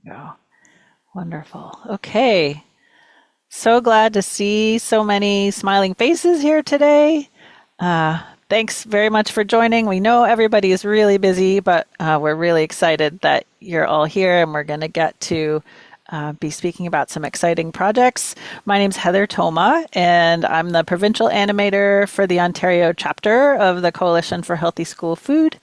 Go. Wonderful. Okay. So glad to see so many smiling faces here today. Thanks very much for joining. We know everybody is really busy, but we're really excited that you're all here and we're going to get to be speaking about some exciting projects. My name's Heather Toma, and I'm the provincial animator for the Ontario chapter of the Coalition for Healthy School Food.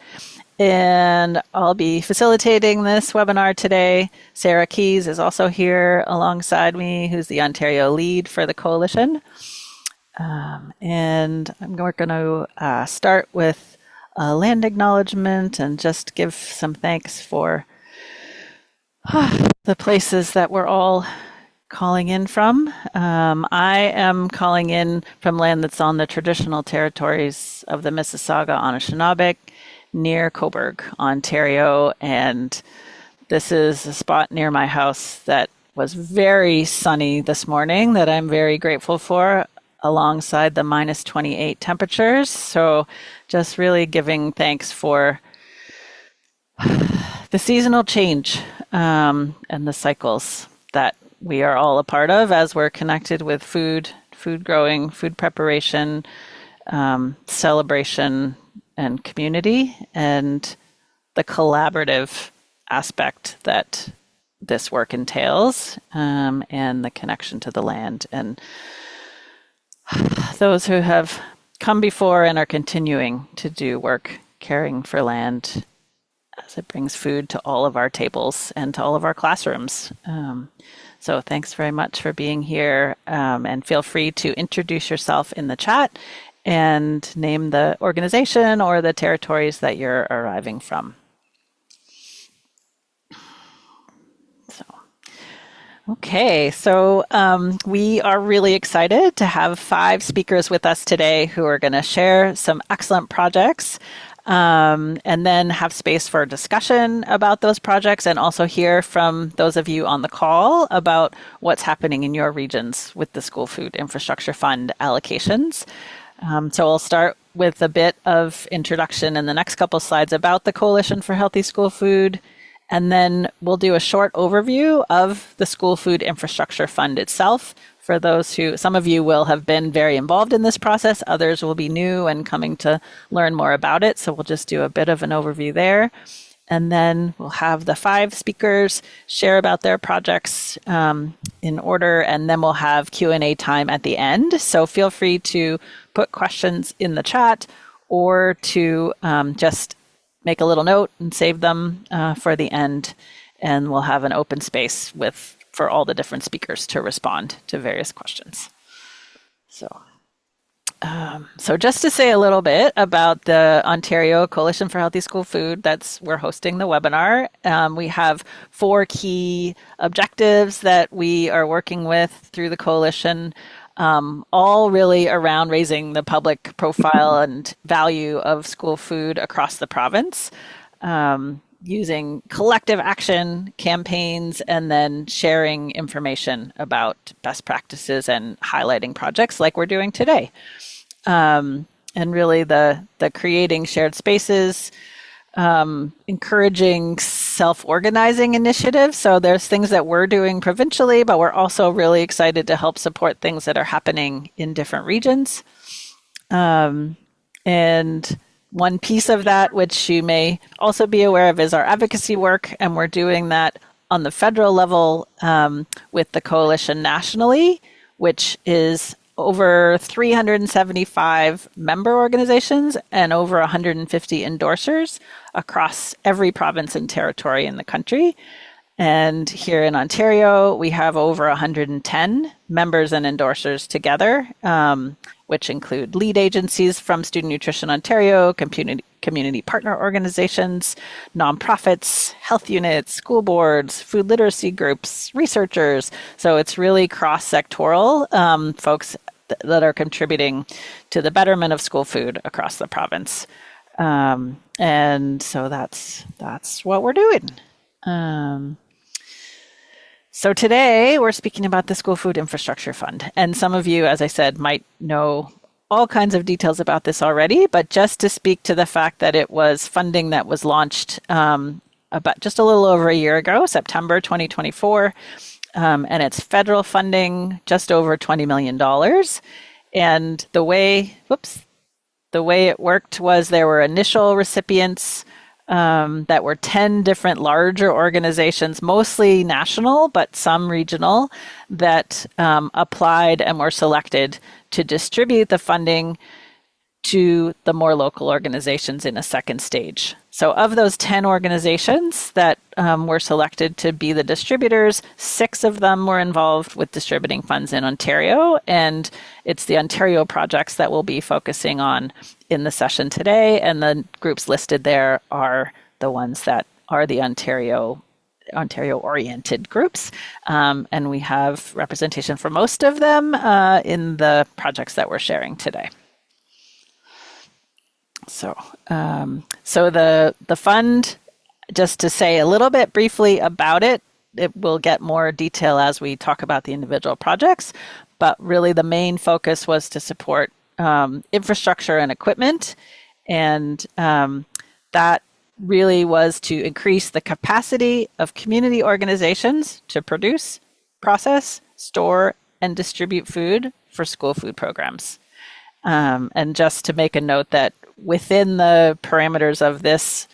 And I'll be facilitating this webinar today. Sarah Keys is also here alongside me, who's the Ontario lead for the coalition. And we're going to start with a land acknowledgement and just give some thanks for the places that we're all calling in from. I am calling in from land that's on the traditional territories of the Mississauga Anishinaabe near Cobourg, Ontario. And this is a spot near my house that was very sunny this morning that I'm very grateful for, alongside the minus 28 temperatures. So just really giving thanks for the seasonal change and the cycles that we are all a part of as we're connected with food growing, food preparation, celebration, and community, and the collaborative aspect that this work entails, and the connection to the land and those who have come before and are continuing to do work caring for land as it brings food to all of our tables and to all of our classrooms. So thanks very much for being here, and feel free to introduce yourself in the chat and name the organization or the territories that you're arriving from. Okay, so we are really excited to have 5 speakers with us today who are going to share some excellent projects, and then have space for discussion about those projects, and also hear from those of you on the call about what's happening in your regions with the School Food Infrastructure Fund allocations. So I'll start with a bit of introduction in the next couple slides about the Coalition for Healthy School Food, and then we'll do a short overview of the School Food Infrastructure Fund itself. For those who, some of you will have been very involved in this process, others will be new and coming to learn more about it. So we'll just do a bit of an overview there. And then we'll have the 5 speakers share about their projects in order, and then we'll have Q&A time at the end. So feel free to put questions in the chat, or to just make a little note and save them for the end, and we'll have an open space for all the different speakers to respond to various questions. So just to say a little bit about the Ontario Coalition for Healthy School Food, we're hosting the webinar. We have 4 key objectives that we are working with through the coalition, all really around raising the public profile and value of school food across the province, using collective action campaigns, and then sharing information about best practices and highlighting projects like we're doing today. And really the creating shared spaces, encouraging self-organizing initiatives. So there's things that we're doing provincially, but we're also really excited to help support things that are happening in different regions. And one piece of that, which you may also be aware of, is our advocacy work. And we're doing that on the federal level with the coalition nationally, which is over 375 member organizations and over 150 endorsers across every province and territory in the country. And here in Ontario, we have over 110 members and endorsers together, which include lead agencies from Student Nutrition Ontario, community partner organizations, nonprofits, health units, school boards, food literacy groups, researchers. So it's really cross-sectoral folks that are contributing to the betterment of school food across the province. And so that's what we're doing. So today we're speaking about the School Food Infrastructure Fund. And some of you, as I said, might know all kinds of details about this already, but just to speak to the fact that it was funding that was launched about just a little over a year ago, September 2024, and it's federal funding, just over $20 million. And the way it worked was there were initial recipients that were 10 different larger organizations, mostly national, but some regional, that applied and were selected to distribute the funding to the more local organizations in a second stage. So, of those 10 organizations that were selected to be the distributors, 6 of them were involved with distributing funds in Ontario. And it's the Ontario projects that we'll be focusing on in the session today. And the groups listed there are the ones that are the Ontario-oriented groups. And we have representation for most of them in the projects that we're sharing today. So the fund, just to say a little bit briefly about it, it will get more detail as we talk about the individual projects, but really the main focus was to support infrastructure and equipment, and that really was to increase the capacity of community organizations to produce, process, store, and distribute food for school food programs. And just to make a note that within the parameters of this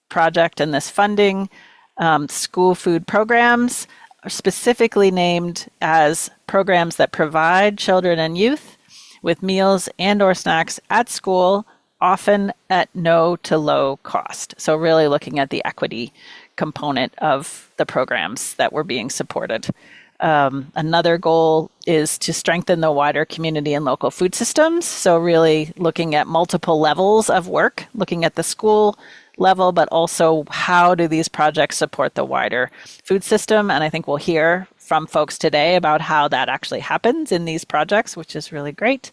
project and this funding, school food programs are specifically named as programs that provide children and youth with meals and or snacks at school, often at no to low cost. So really looking at the equity component of the programs that were being supported. Another goal is to strengthen the wider community and local food systems. So really looking at multiple levels of work, looking at the school level, but also how do these projects support the wider food system? And I think we'll hear from folks today about how that actually happens in these projects, which is really great.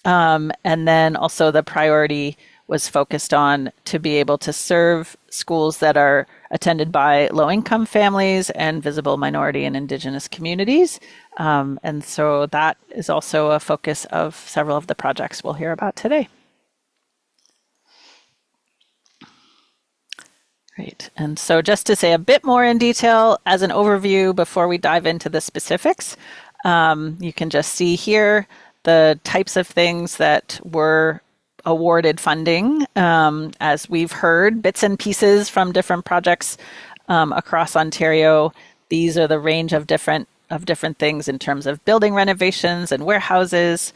And then also the priority was focused on to be able to serve schools that are attended by low-income families and visible minority and Indigenous communities. And so that is also a focus of several of the projects we'll hear about today. Great. And so just to say a bit more in detail as an overview before we dive into the specifics, you can just see here the types of things that were awarded funding. As we've heard bits and pieces from different projects across Ontario, these are the range of different things in terms of building renovations and warehouses,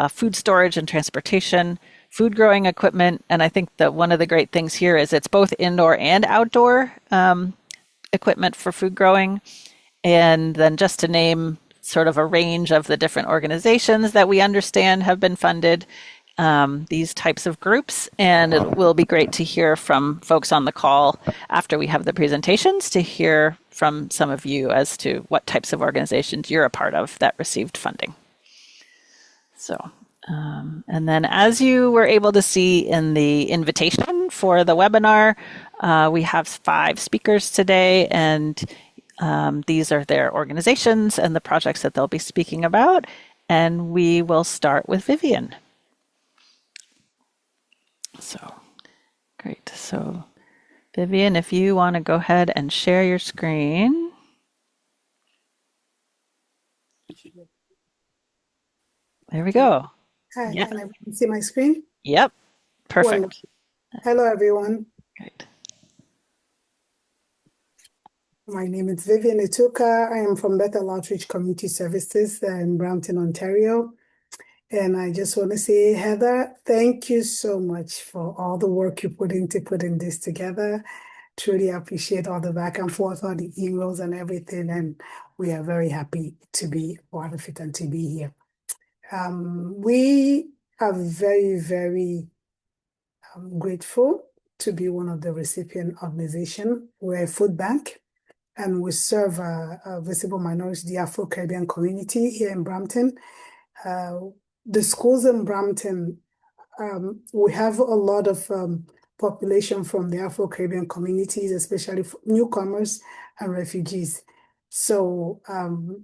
food storage and transportation, food growing equipment. And I think that one of the great things here is it's both indoor and outdoor equipment for food growing. And then just to name sort of a range of the different organizations that we understand have been funded, these types of groups. And it will be great to hear from folks on the call after we have the presentations to hear from some of you as to what types of organizations you're a part of that received funding. So, and then as you were able to see in the invitation for the webinar, we have 5 speakers today, and these are their organizations and the projects that they'll be speaking about. And we will start with Vivian. So, great. So, Vivian, if you want to go ahead and share your screen. There we go. Hi, can everyone see my screen? Yep, perfect. Wonderful. Hello, everyone. Great. My name is Vivian Etuka. I am from Bethel Outreach Community Services in Brampton, Ontario. And I just want to say, Heather, thank you so much for all the work you put into putting this together. Truly appreciate all the back and forth, all the emails and everything. And we are very happy to be part of it and to be here. We are very, very grateful to be one of the recipient organizations. We're a food bank, and we serve a visible minority, the Afro-Caribbean community here in Brampton. The schools in Brampton, we have a lot of population from the Afro-Caribbean communities, especially newcomers and refugees. So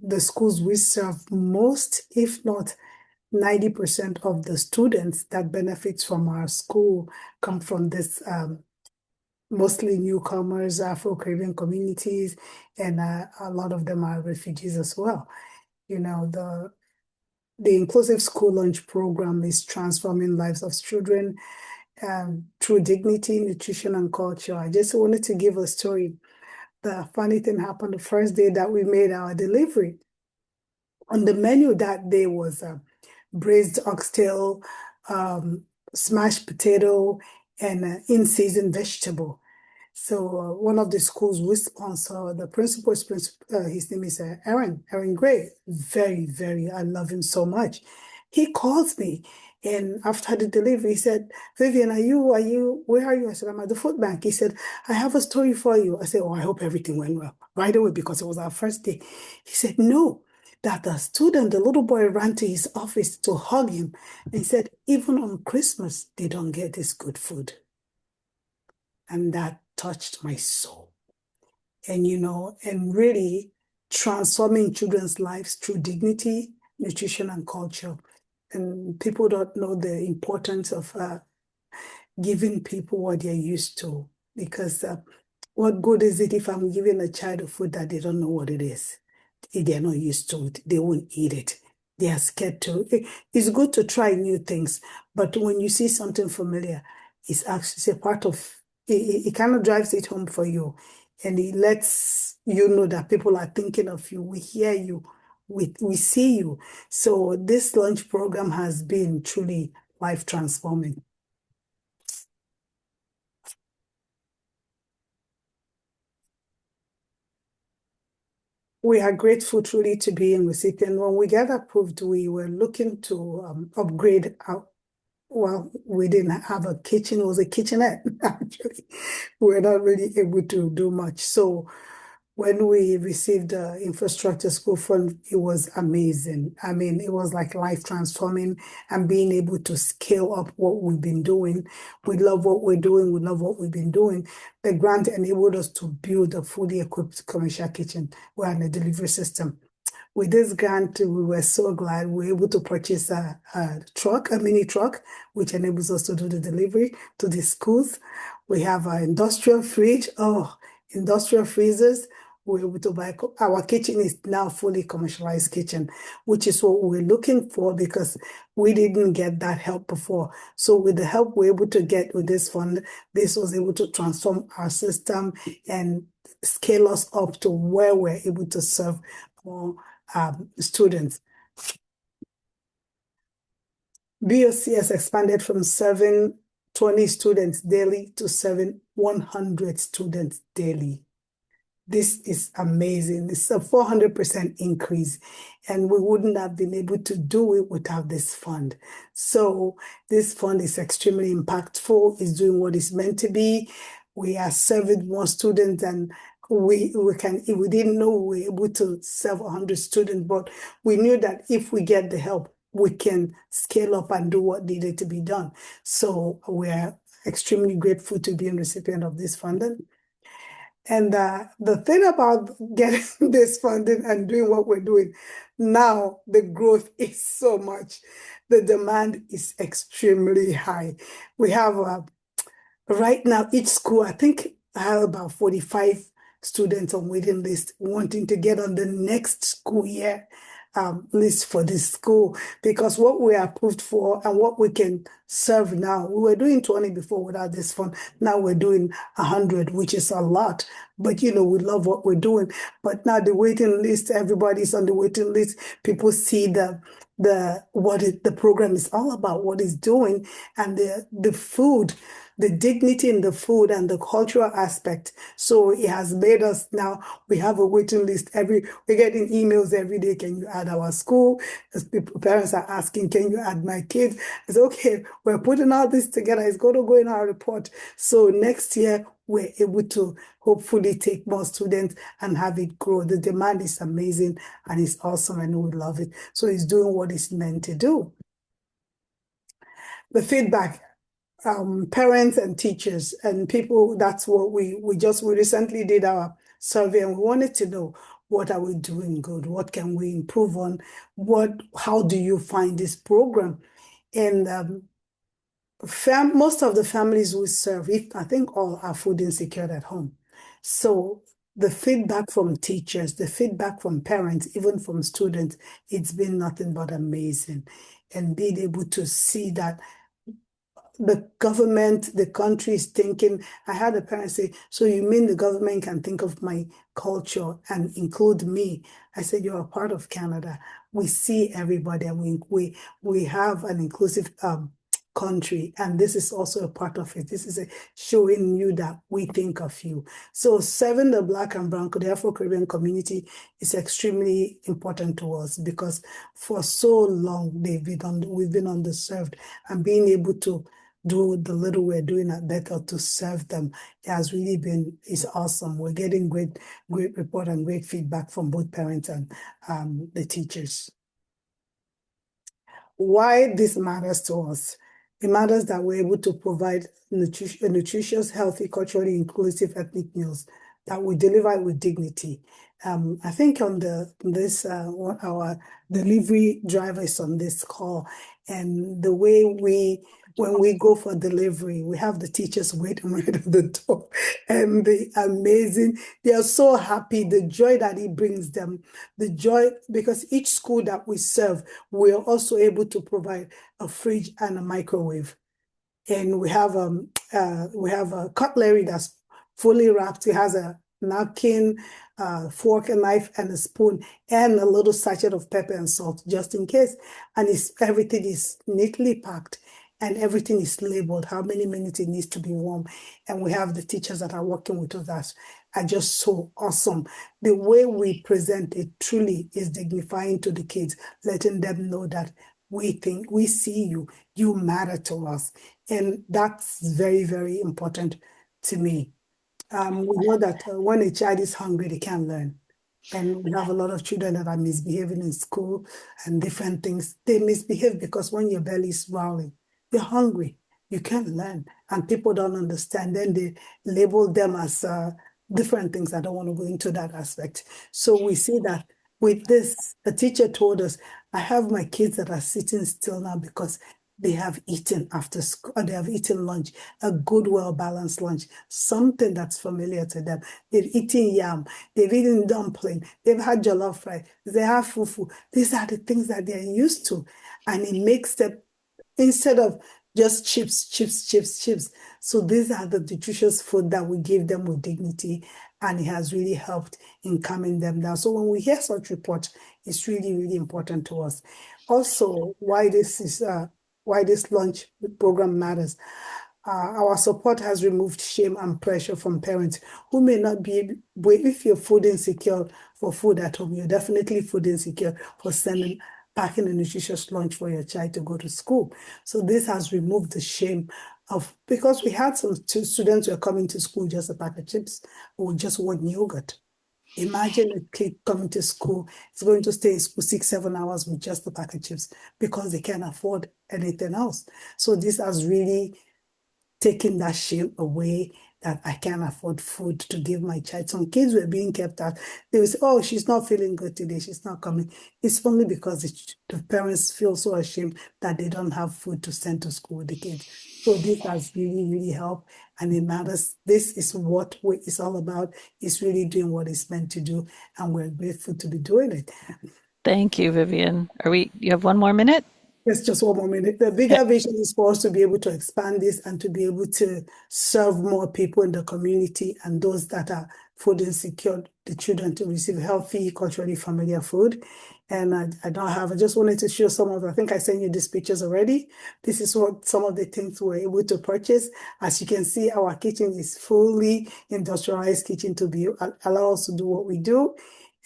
the schools we serve, most, if not 90% of the students that benefits from our school come from this mostly newcomers, Afro-Caribbean communities, and a lot of them are refugees as well. You know, the inclusive school lunch program is transforming lives of children through dignity, nutrition, and culture. I just wanted to give a story. The funny thing happened the first day that we made our delivery. On the menu that day was braised oxtail, um, smashed potato, and in-season vegetable. So one of the schools we sponsor, the principal is his name is Erin Gray. Very, very, I love him so much. He calls me, and after the delivery, he said, "Vivian, where are you?" I said, "I'm at the food bank." He said, "I have a story for you." I said, "Oh, I hope everything went well." Right away, because it was our first day. He said, "No, that the little boy ran to his office to hug him. And he said, even on Christmas, they don't get this good food." And that touched my soul. And really transforming children's lives through dignity, nutrition, and culture. And people don't know the importance of giving people what they're used to. Because what good is it if I'm giving a child a food that they don't know what it is? If they're not used to it, they won't eat it. They are scared to. It's good to try new things, but when you see something familiar, it's a part of it kind of drives it home for you. And it lets you know that people are thinking of you. We hear you, we see you. So this lunch program has been truly life transforming. We are grateful truly to be in recipient. When we got approved, we were looking to upgrade our, well, we didn't have a kitchen, it was a kitchenette, actually. We were not really able to do much. So when we received the infrastructure school fund, it was amazing. I mean, it was like life transforming and being able to scale up what we've been doing. We love what we're doing. We love what we've been doing. The grant enabled us to build a fully equipped commercial kitchen. We're on a delivery system. With this grant, we were so glad we were able to purchase a truck, a mini truck, which enables us to do the delivery to the schools. We have an industrial fridge, industrial freezers. We're able to buy, our kitchen is now fully commercialized kitchen, which is what we were looking for because we didn't get that help before. So with the help we're able to get with this fund, this was able to transform our system and scale us up to where we're able to serve more students. BOC has expanded from serving 20 students daily to serving 100 students daily. This is amazing. It's a 400% increase, and we wouldn't have been able to do it without this fund. So this fund is extremely impactful. It's doing what it's meant to be. We are serving more students than we didn't know we were able to serve 100 students, but we knew that if we get the help, we can scale up and do what needed to be done. So we're extremely grateful to be a recipient of this funding. And the thing about getting this funding and doing what we're doing now, the growth is so much. The demand is extremely high. We have right now, each school, I think I have about 45 students on waiting list wanting to get on the next school year list for this school because what we are approved for and what we can serve now, we were doing 20 before without this fund. Now we're doing 100, which is a lot. But we love what we're doing. But now the waiting list, everybody's on the waiting list. People see the program is all about, what it's doing, and the food, the dignity in the food and the cultural aspect. So it has made us now, we have a waiting list we're getting emails every day. Can you add our school? As parents are asking, can you add my kids? I said, okay, we're putting all this together. It's going to go in our report. So next year, we're able to hopefully take more students and have it grow. The demand is amazing and it's awesome and we love it. So it's doing what it's meant to do. The feedback, parents and teachers and people, that's what we recently did our survey and we wanted to know, what are we doing good? What can we improve on? How do you find this program? And Most of the families we serve, if I think all are food insecure at home. So the feedback from teachers, the feedback from parents, even from students, it's been nothing but amazing. And being able to see that the government, the country is thinking. I had a parent say, "So you mean the government can think of my culture and include me?" I said, "You're a part of Canada. We see everybody, and we have an inclusive country, and this is also a part of it. This is showing you that we think of you." So serving the Black and Brown, the Afro-Caribbean community is extremely important to us because for so long we've been underserved, and being able to do the little we're doing at Bethel to serve them has really been is awesome. We're getting great report and great feedback from both parents and the teachers. Why this matters to us? It matters that we're able to provide nutritious, healthy, culturally inclusive ethnic meals that we deliver with dignity. I think on our delivery driver is on this call, and the way when we go for delivery, we have the teachers waiting right at the door, and they are so happy, the joy that it brings them, the joy, because each school that we serve, we are also able to provide a fridge and a microwave. And we have a cutlery that's fully wrapped. It has a napkin, fork and knife, and a spoon, and a little sachet of pepper and salt, just in case. And everything is neatly packed, and everything is labeled how many minutes it needs to be warm. And we have the teachers that are working with us that are just so awesome. The way we present it truly is dignifying to the kids, letting them know that we see you, you matter to us. And that's very, very important to me. We know that when a child is hungry, they can't learn. And we have a lot of children that are misbehaving in school and different things. They misbehave because when your belly is growling, you're hungry, you can't learn. And people don't understand. Then they label them as different things. I don't want to go into that aspect. So we see that with this, the teacher told us, I have my kids that are sitting still now because they have eaten after school, or they have eaten lunch, a good, well-balanced lunch, something that's familiar to them. They've eaten yam, they've eaten dumpling, they've had jollof rice, they have fufu. These are the things that they're used to. And it makes them, instead of just chips, chips, chips, chips. So these are the nutritious food that we give them with dignity, and it has really helped in calming them down. So when we hear such reports, it's really, really important to us. Also, why this lunch program matters. Our support has removed shame and pressure from parents who may not be able, if you're food insecure for food at home, you're definitely food insecure for packing a nutritious lunch for your child to go to school. So this has removed the shame of, because we had some students who are coming to school just a pack of chips or just one yogurt. Imagine a kid coming to school, is going to stay in school 6, 7 hours with just a pack of chips because they can't afford anything else. So this has really taking that shame away, that I can't afford food to give my child. Some kids were being kept out. They would say, "Oh, she's not feeling good today. She's not coming." It's only because the parents feel so ashamed that they don't have food to send to school with the kids. So this has really, really helped, and it matters. This is what it's all about. It's really doing what it's meant to do, and we're grateful to be doing it. Thank you, Vivian. You have 1 more minute? Yes, just 1 more minute. The Okay. bigger vision is for us to be able to expand this and to be able to serve more people in the community and those that are food insecure, the children to receive healthy, culturally familiar food. And I just wanted to show I think I sent you these pictures already. This is what some of the things we're able to purchase. As you can see, our kitchen is fully industrialized kitchen to allow us to do what we do.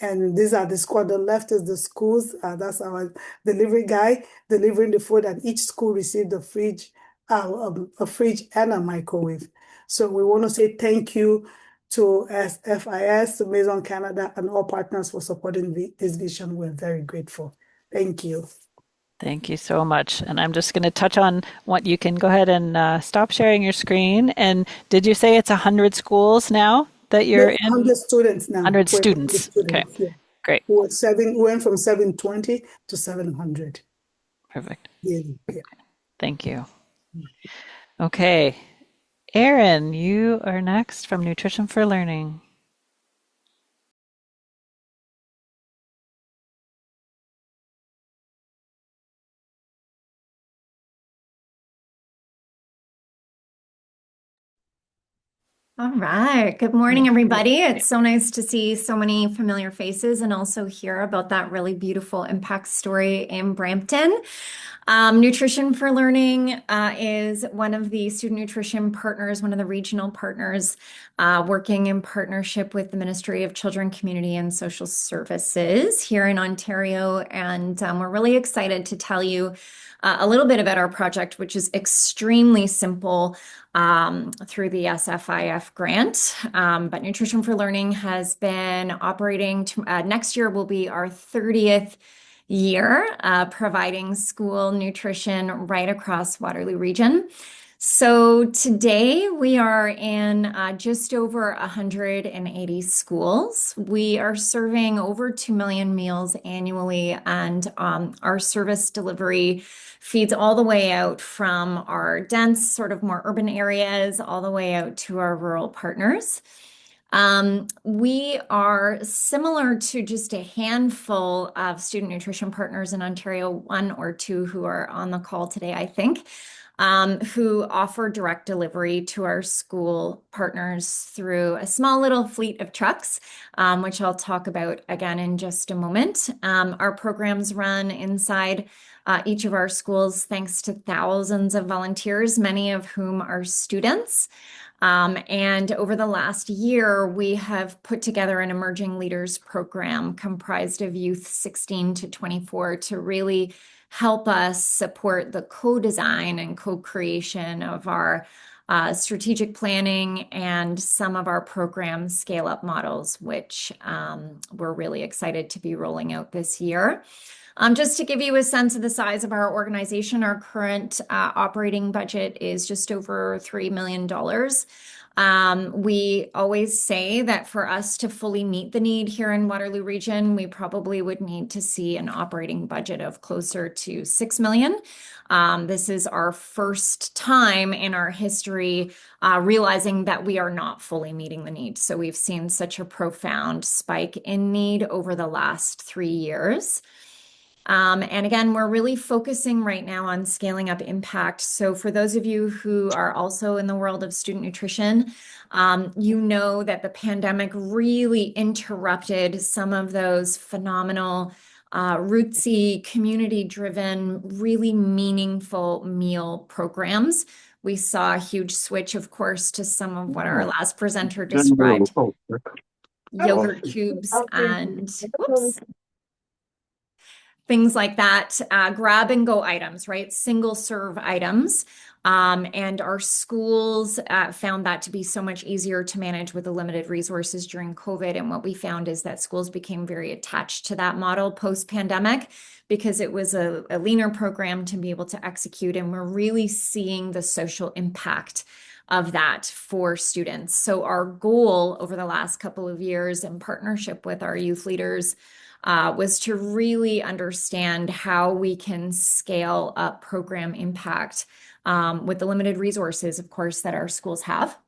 And these are the squad. The left is the schools. That's our delivery guy delivering the food, and each school received a fridge and a microwave. So we want to say thank you to FIS, to Maison Canada, and all partners for supporting this vision. We're very grateful. Thank you. Thank you so much. And I'm just going to touch on what you can go ahead and stop sharing your screen. And did you say it's 100 schools now that you're There's in? 100 students now. 100 We're 100 students. Okay, students. Yeah. great. We went from 720 to 700. Perfect. Yeah. Yeah. Thank you. Okay, Erin, you are next from Nutrition for Learning. All right. Good morning, everybody. It's so nice to see so many familiar faces and also hear about that really beautiful impact story in Brampton. Nutrition for Learning is one of the student nutrition partners, one of the regional partners, working in partnership with the Ministry of Children, Community and Social Services here in Ontario. And we're really excited to tell you a little bit about our project, which is extremely simple through the SFIF grant. But Nutrition for Learning has been operating, next year will be our 30th year providing school nutrition right across Waterloo Region. So today we are in just over 180 schools. We are serving over 2 million meals annually, and our service delivery feeds all the way out from our dense, sort of more urban areas, all the way out to our rural partners. We are similar to just a handful of student nutrition partners in Ontario, one or two who are on the call today, I think, who offer direct delivery to our school partners through a small little fleet of trucks, which I'll talk about again in just a moment. Our programs run inside each of our schools thanks to thousands of volunteers, many of whom are students. And over the last year, we have put together an emerging leaders program comprised of youth 16 to 24 to really help us support the co-design and co-creation of our strategic planning and some of our program scale-up models, which we're really excited to be rolling out this year. Just to give you a sense of the size of our organization, our current operating budget is just over $3 million. We always say that for us to fully meet the need here in Waterloo Region, we probably would need to see an operating budget of closer to 6 million. This is our first time in our history realizing that we are not fully meeting the need. So we've seen such a profound spike in need over the last 3 years. And again, we're really focusing right now on scaling up impact. So for those of you who are also in the world of student nutrition, you know that the pandemic really interrupted some of those phenomenal, rootsy, community-driven, really meaningful meal programs. We saw a huge switch, of course, to some of what our last presenter described, yogurt tubes Okay. and, whoops, things like that, grab and go items, right? Single serve items. And our schools found that to be so much easier to manage with the limited resources during COVID. And what we found is that schools became very attached to that model post-pandemic because it was a leaner program to be able to execute. And we're really seeing the social impact of that for students. So our goal over the last couple of years in partnership with our youth leaders was to really understand how we can scale up program impact with the limited resources, of course, that our schools have.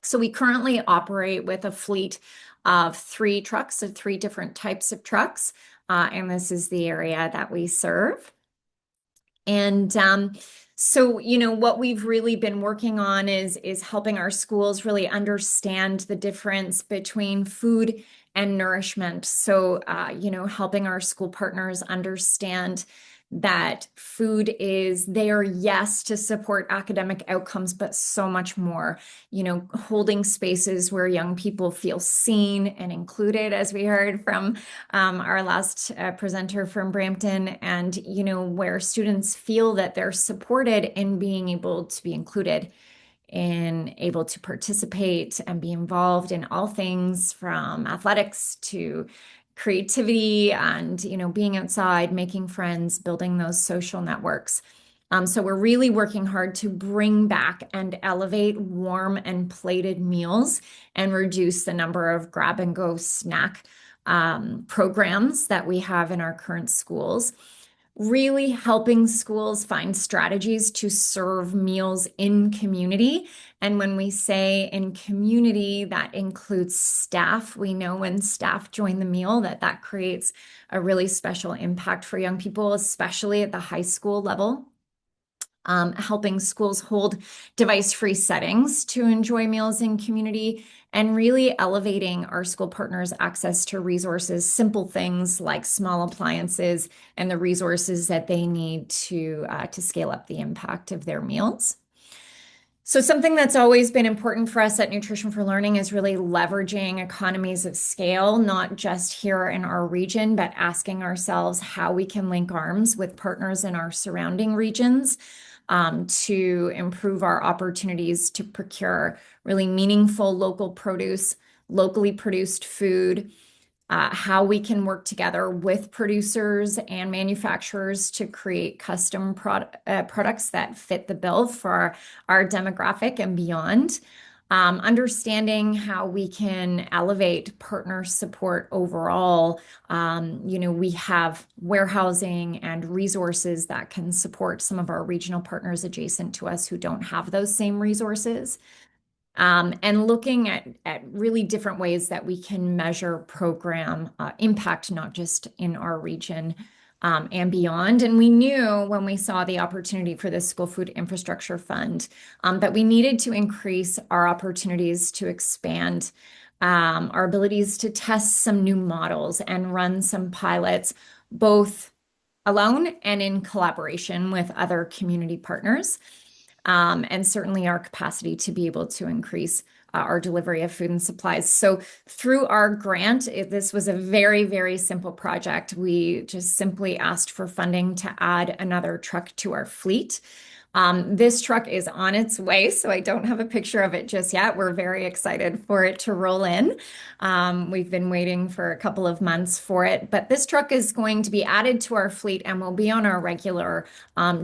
So we currently operate with a fleet of 3 trucks, of 3 different types of trucks, and this is the area that we serve. And so, what we've really been working on is helping our schools really understand the difference between food and nourishment. So, helping our school partners understand that food is there, yes, to support academic outcomes, but so much more, holding spaces where young people feel seen and included, as we heard from our last presenter from Brampton, and, where students feel that they're supported in being able to be included and able to participate and be involved in all things from athletics to creativity and, being outside, making friends, building those social networks. So we're really working hard to bring back and elevate warm and plated meals and reduce the number of grab and go snack programs that we have in our current schools. really helping schools find strategies to serve meals in community. And when we say in community, that includes staff. We know when staff join the meal that creates a really special impact for young people, especially at the high school level. Helping schools hold device-free settings to enjoy meals in community, and really elevating our school partners' access to resources, simple things like small appliances and the resources that they need to scale up the impact of their meals. So something that's always been important for us at Nutrition for Learning is really leveraging economies of scale, not just here in our region, but asking ourselves how we can link arms with partners in our surrounding regions to improve our opportunities to procure really meaningful local produce, locally produced food, how we can work together with producers and manufacturers to create custom products that fit the bill for our demographic and beyond. Understanding how we can elevate partner support overall. We have warehousing and resources that can support some of our regional partners adjacent to us who don't have those same resources. And looking at really different ways that we can measure program impact, not just in our region and beyond. And we knew when we saw the opportunity for this School Food Infrastructure Fund that we needed to increase our opportunities to expand our abilities to test some new models and run some pilots, both alone and in collaboration with other community partners. And certainly our capacity to be able to increase our delivery of food and supplies. So through our grant, this was a very, very simple project. We just simply asked for funding to add another truck to our fleet. This truck is on its way, so I don't have a picture of it just yet. We're very excited for it to roll in. We've been waiting for a couple of months for it, but this truck is going to be added to our fleet and will be on our regular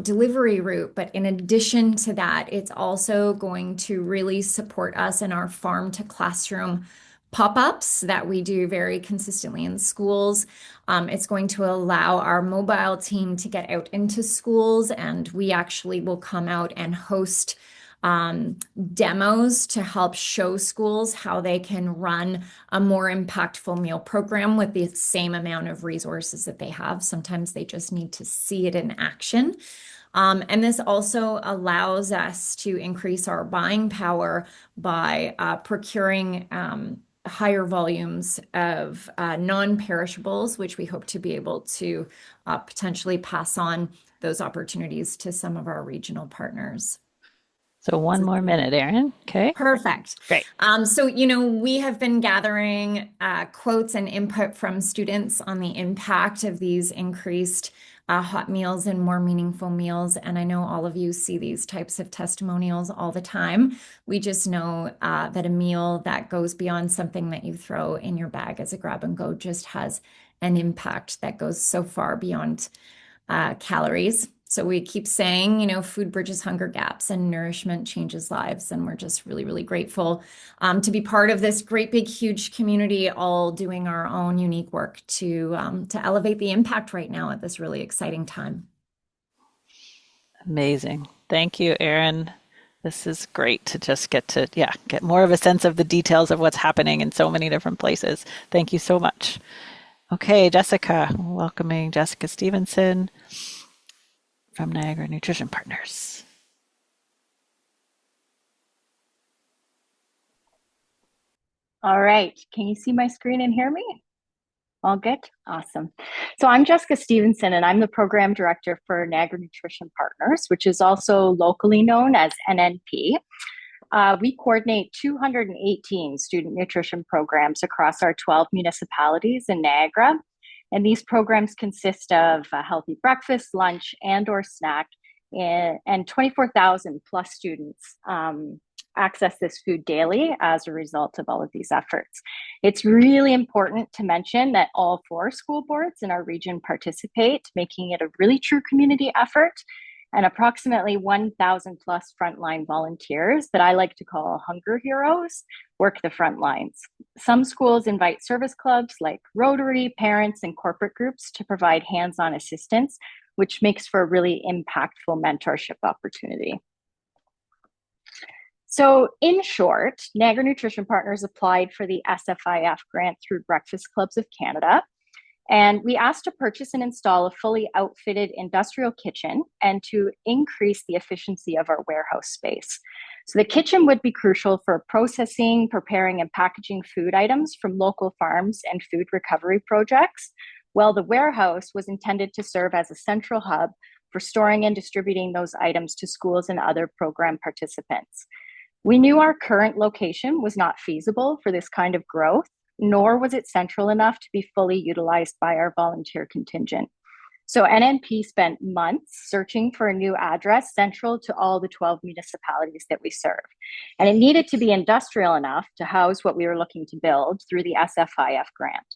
delivery route. But in addition to that, it's also going to really support us in our farm to classroom pop-ups that we do very consistently in schools. It's going to allow our mobile team to get out into schools, and we actually will come out and host demos to help show schools how they can run a more impactful meal program with the same amount of resources that they have. Sometimes they just need to see it in action. And this also allows us to increase our buying power by procuring higher volumes of non-perishables, which we hope to be able to potentially pass on those opportunities to some of our regional partners. So one more minute, Erin. Okay. Perfect. Great. So, we have been gathering quotes and input from students on the impact of these increased hot meals and more meaningful meals. And I know all of you see these types of testimonials all the time. We just know that a meal that goes beyond something that you throw in your bag as a grab and go just has an impact that goes so far beyond calories. So we keep saying, food bridges hunger gaps and nourishment changes lives. And we're just really, really grateful to be part of this great, big, huge community, all doing our own unique work to elevate the impact right now at this really exciting time. Amazing. Thank you, Erin. This is great to just get more of a sense of the details of what's happening in so many different places. Thank you so much. Okay, Jessica, welcoming Jessica Stephenson from Niagara Nutrition Partners. All right, can you see my screen and hear me? All good? Awesome. So I'm Jessica Stephenson, and I'm the Program Director for Niagara Nutrition Partners, which is also locally known as NNP. We coordinate 218 student nutrition programs across our 12 municipalities in Niagara. And these programs consist of a healthy breakfast, lunch, and or snack, and 24,000 plus students access this food daily as a result of all of these efforts. It's really important to mention that all 4 school boards in our region participate, making it a really true community effort, and approximately 1,000 plus frontline volunteers that I like to call hunger heroes work the front lines. Some schools invite service clubs like Rotary, parents, and corporate groups to provide hands-on assistance which makes for a really impactful mentorship opportunity. So in short, Niagara Nutrition Partners applied for the SFIF grant through Breakfast Clubs of Canada. And we asked to purchase and install a fully outfitted industrial kitchen and to increase the efficiency of our warehouse space. So the kitchen would be crucial for processing, preparing, and packaging food items from local farms and food recovery projects, while the warehouse was intended to serve as a central hub for storing and distributing those items to schools and other program participants. We knew our current location was not feasible for this kind of growth, nor was it central enough to be fully utilized by our volunteer contingent. So NNP spent months searching for a new address central to all the 12 municipalities that we serve. And it needed to be industrial enough to house what we were looking to build through the SFIF grant.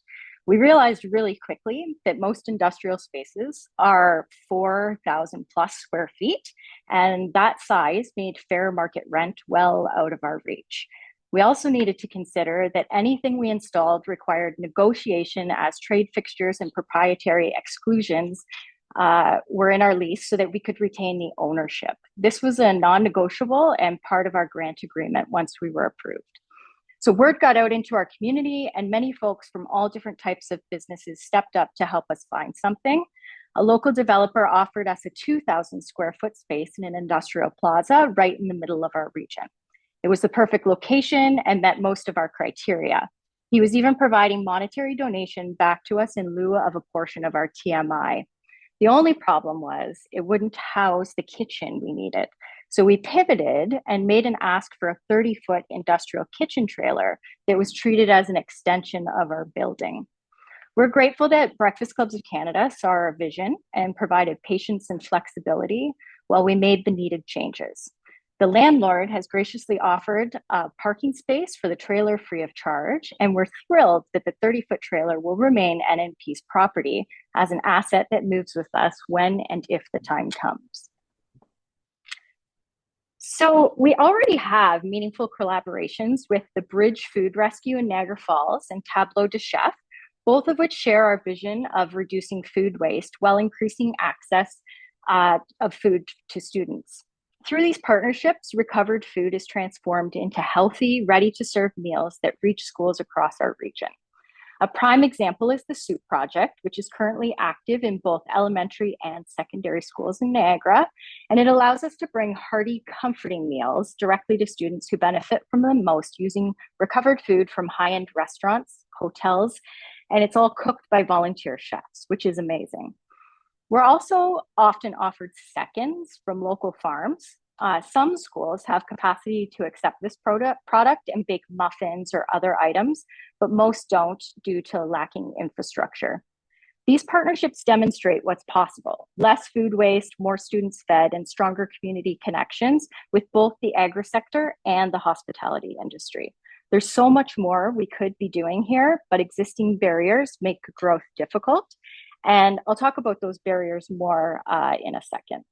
We realized really quickly that most industrial spaces are 4,000 plus square feet, and that size made fair market rent well out of our reach. We also needed to consider that anything we installed required negotiation, as trade fixtures and proprietary exclusions were in our lease so that we could retain the ownership. This was a non-negotiable and part of our grant agreement once we were approved. So word got out into our community, and many folks from all different types of businesses stepped up to help us find something. A local developer offered us a 2,000 square foot space in an industrial plaza right in the middle of our region. It was the perfect location and met most of our criteria. He was even providing monetary donation back to us in lieu of a portion of our TMI. The only problem was it wouldn't house the kitchen we needed. So we pivoted and made an ask for a 30-foot industrial kitchen trailer that was treated as an extension of our building. We're grateful that Breakfast Clubs of Canada saw our vision and provided patience and flexibility while we made the needed changes. The landlord has graciously offered a parking space for the trailer free of charge, and we're thrilled that the 30-foot trailer will remain NNP's property as an asset that moves with us when and if the time comes. So we already have meaningful collaborations with the Bridge Food Rescue in Niagara Falls and Tableau de Chef, both of which share our vision of reducing food waste while increasing access of food to students. Through these partnerships, recovered food is transformed into healthy, ready-to-serve meals that reach schools across our region. A prime example is the Soup Project, which is currently active in both elementary and secondary schools in Niagara, and it allows us to bring hearty, comforting meals directly to students who benefit from them most using recovered food from high-end restaurants, hotels, and it's all cooked by volunteer chefs, which is amazing. We're also often offered seconds from local farms. Some schools have capacity to accept this product and bake muffins or other items, but most don't due to lacking infrastructure. These partnerships demonstrate what's possible: less food waste, more students fed, and stronger community connections with both the agri sector and the hospitality industry. There's so much more we could be doing here, but existing barriers make growth difficult. And I'll talk about those barriers more in a second.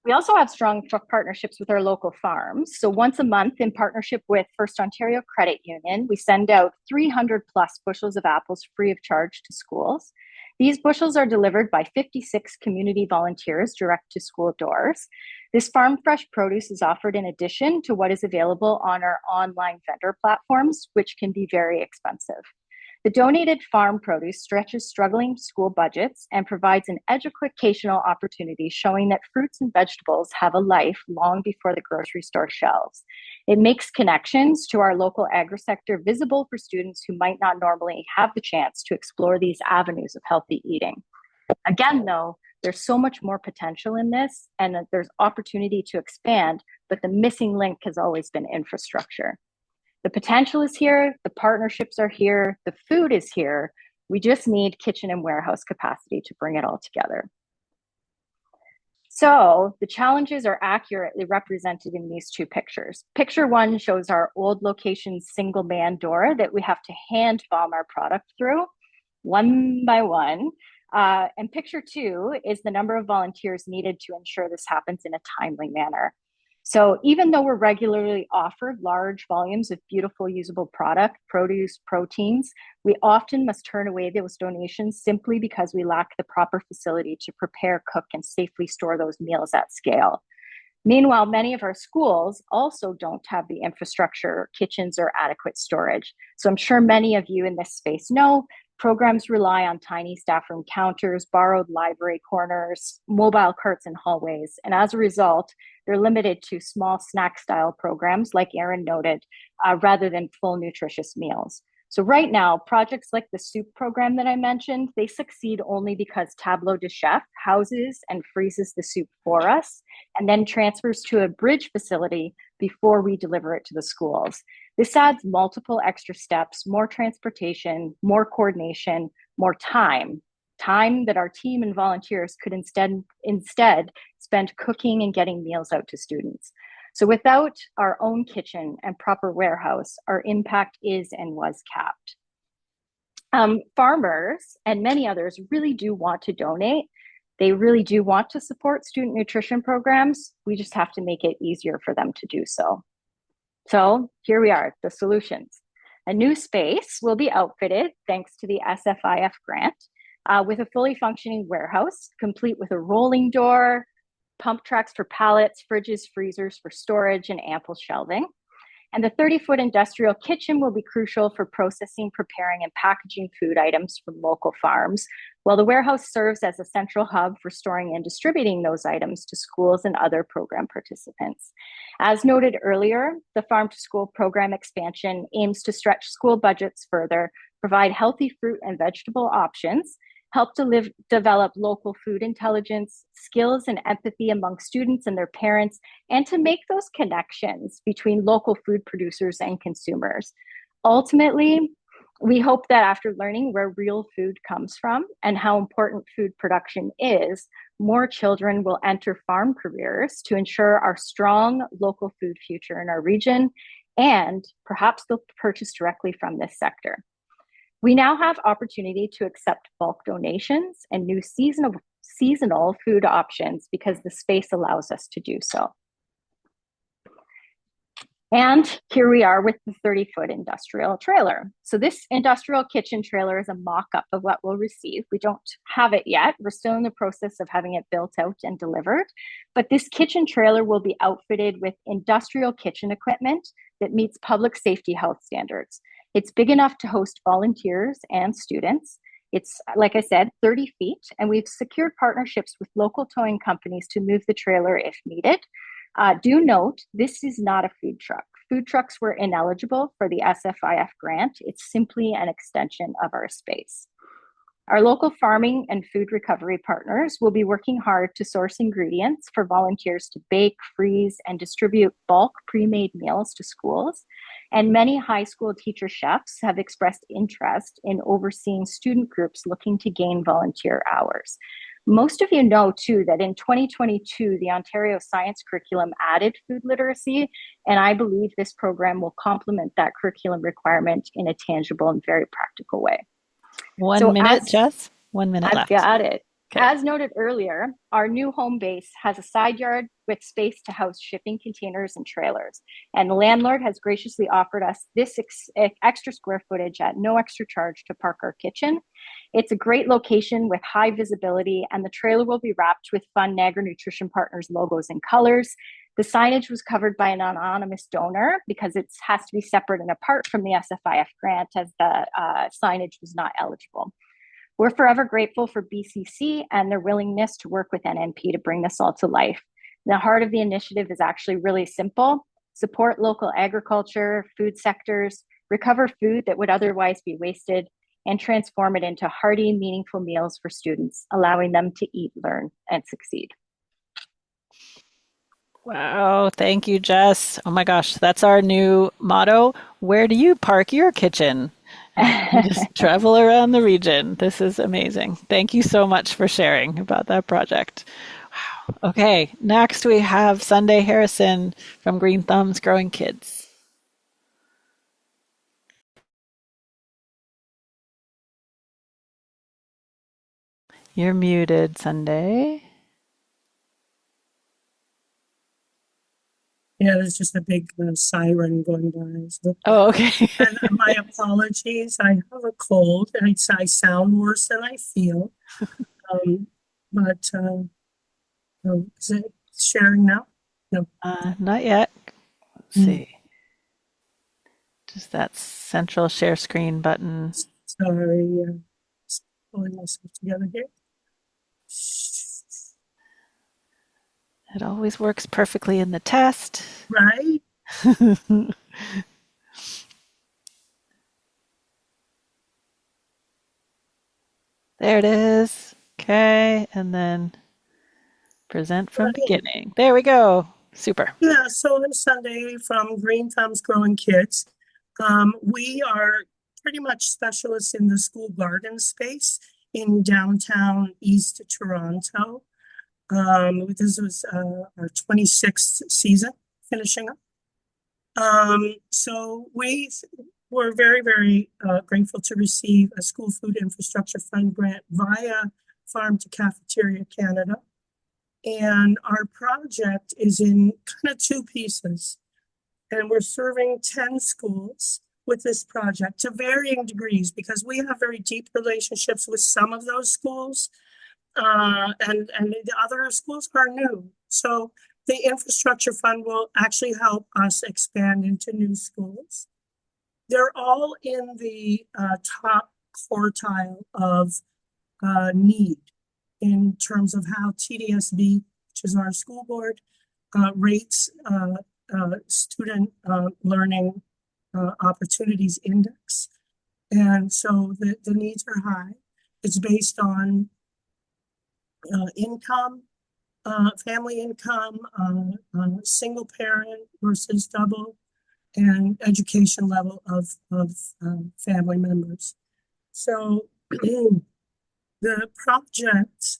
We also have strong partnerships with our local farms. So once a month, in partnership with First Ontario Credit Union, we send out 300 plus bushels of apples free of charge to schools. These bushels are delivered by 56 community volunteers direct to school doors. This farm fresh produce is offered in addition to what is available on our online vendor platforms, which can be very expensive. The donated farm produce stretches struggling school budgets and provides an educational opportunity showing that fruits and vegetables have a life long before the grocery store shelves. It makes connections to our local agri sector visible for students who might not normally have the chance to explore these avenues of healthy eating. Again, though, there's so much more potential in this, and there's opportunity to expand, but the missing link has always been infrastructure. The potential is here, the partnerships are here, the food is here. We just need kitchen and warehouse capacity to bring it all together. So the challenges are accurately represented in these two pictures. Picture one shows our old location's single man door that we have to hand bomb our product through one by one. And picture two is the number of volunteers needed to ensure this happens in a timely manner. So even though we're regularly offered large volumes of beautiful, usable product, produce, proteins, we often must turn away those donations simply because we lack the proper facility to prepare, cook, and safely store those meals at scale. Meanwhile, many of our schools also don't have the infrastructure, kitchens, or adequate storage. So I'm sure many of you in this space know programs rely on tiny staff room counters, borrowed library corners, mobile carts in hallways. And as a result, they're limited to small snack style programs, like Erin noted, rather than full nutritious meals. So right now, projects like the soup program that I mentioned, they succeed only because Tableau de Chef houses and freezes the soup for us and then transfers to a bridge facility before we deliver it to the schools. This adds multiple extra steps, more transportation, more coordination, more time that our team and volunteers could instead spend cooking and getting meals out to students. So without our own kitchen and proper warehouse, our impact is and was capped. Farmers and many others really do want to donate. They really do want to support student nutrition programs. We just have to make it easier for them to do so. So here we are, the solutions. A new space will be outfitted thanks to the SFIF grant with a fully functioning warehouse, complete with a rolling door, pump tracks for pallets, fridges, freezers for storage, and ample shelving. And the 30-foot industrial kitchen will be crucial for processing, preparing, and packaging food items from local farms, while the warehouse serves as a central hub for storing and distributing those items to schools and other program participants. As noted earlier, the Farm to School program expansion aims to stretch school budgets further, provide healthy fruit and vegetable options, help to develop local food intelligence, skills and empathy among students and their parents, and to make those connections between local food producers and consumers. Ultimately, we hope that after learning where real food comes from and how important food production is, more children will enter farm careers to ensure our strong local food future in our region, and perhaps they'll purchase directly from this sector. We now have opportunity to accept bulk donations and new seasonal food options because the space allows us to do so. And here we are with the 30-foot industrial trailer. So this industrial kitchen trailer is a mock-up of what we'll receive. We don't have it yet. We're still in the process of having it built out and delivered. But this kitchen trailer will be outfitted with industrial kitchen equipment that meets public safety health standards. It's big enough to host volunteers and students. It's, like I said, 30 feet, and we've secured partnerships with local towing companies to move the trailer if needed. Do note, this is not a food truck. Food trucks were ineligible for the SFIF grant. It's simply an extension of our space. Our local farming and food recovery partners will be working hard to source ingredients for volunteers to bake, freeze, and distribute bulk pre-made meals to schools. And many high school teacher chefs have expressed interest in overseeing student groups looking to gain volunteer hours. Most of you know, too, that in 2022, the Ontario Science Curriculum added food literacy, and I believe this program will complement that curriculum requirement in a tangible and very practical way. 1 minute, Jess. 1 minute left. I've got it. Okay. As noted earlier, our new home base has a side yard with space to house shipping containers and trailers. And the landlord has graciously offered us this extra square footage at no extra charge to park our kitchen. It's a great location with high visibility, and the trailer will be wrapped with fun Niagara Nutrition Partners logos and colors. The signage was covered by an anonymous donor because it has to be separate and apart from the SFIF grant, as the signage was not eligible. We're forever grateful for BCC and their willingness to work with NNP to bring this all to life. The heart of the initiative is actually really simple: support local agriculture, food sectors, recover food that would otherwise be wasted, and transform it into hearty, meaningful meals for students, allowing them to eat, learn, and succeed. Wow, thank you, Jess. Oh my gosh, that's our new motto. Where do you park your kitchen? And just travel around the region. This is amazing. Thank you so much for sharing about that project. Wow. Okay, next we have Sunday Harrison from Green Thumbs Growing Kids. You're muted, Sunday. Yeah, there's just a big siren going by. So. Oh, okay. And my apologies. I have a cold. I sound worse than I feel. But is it sharing now? No. Not yet. Let's Mm. see. Just that central share screen button. Sorry. Just pulling myself together here. It always works perfectly in the test. Right? There it is. Okay, and then present from Right. beginning. There we go. Super. Yeah, so on Sunday from Green Thumbs Growing Kids, we are pretty much specialists in the school garden space in downtown East Toronto. This was our 26th season finishing up. So we were very, very grateful to receive a School Food Infrastructure Fund grant via Farm to Cafeteria Canada. And our project is in kind of two pieces. And we're serving 10 schools with this project to varying degrees because we have very deep relationships with some of those schools. And the other schools are new. So the infrastructure fund will actually help us expand into new schools. They're all in the top quartile of need in terms of how TDSB, which is our school board, rates student learning opportunities index. And so the needs are high. It's based on income, family income, single parent versus double, and education level of family members. So the project,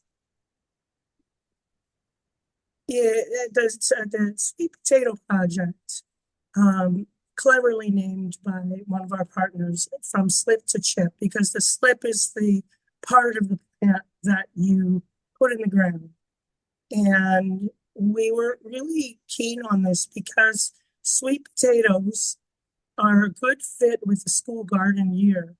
the sweet potato project, cleverly named by one of our partners, from slip to chip, because the slip is the part of the plant that you put in the ground. And we were really keen on this because sweet potatoes are a good fit with the school garden year,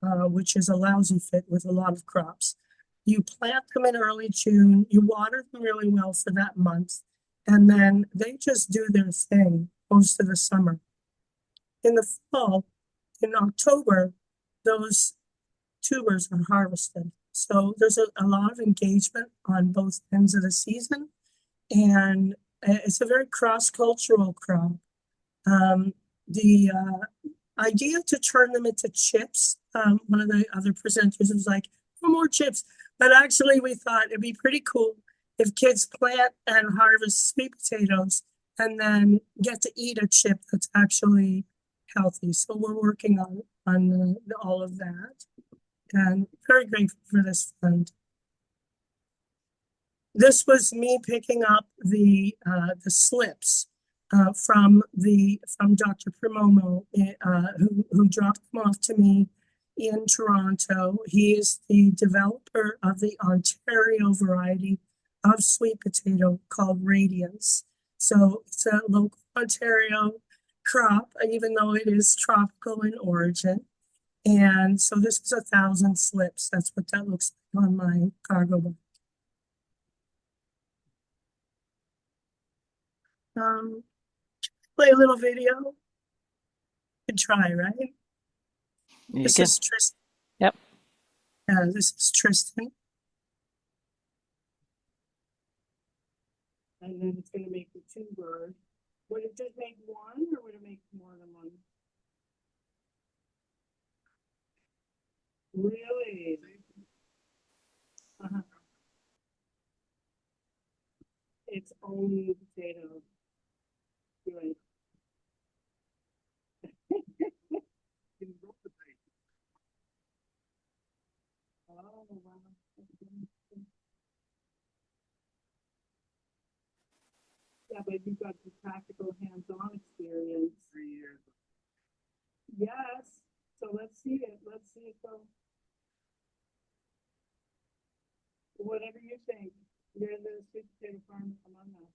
which is a lousy fit with a lot of crops. You plant them in early June, you water them really well for that month, and then they just do their thing most of the summer. In the fall, in October, those tubers are harvested. So there's a lot of engagement on both ends of the season, and it's a very cross-cultural crop. The idea to turn them into chips, one of the other presenters was like, "No more chips," but actually we thought it'd be pretty cool if kids plant and harvest sweet potatoes and then get to eat a chip that's actually healthy. So we're working on all of that, and very grateful for this fund. This was me picking up the slips from Dr. Primomo, who dropped them off to me in Toronto. He is the developer of the Ontario variety of sweet potato called Radiance. So it's a local Ontario crop, even though it is tropical in origin. And so this is 1,000 slips. That's what that looks like on my cargo bike. Play a little video. You can try, right? You This can. is Tristan. Yep. This is Tristan. And then it's going to make the two bird. Would it just make one, or would it make more than one? Really? Uh-huh. It's only potato. Right. Oh, wow. Yeah, but you've got the practical hands-on experience. 3 years. Yes. So let's see it. Let's see it go. Whatever you think. You're the sweet potato farm among us.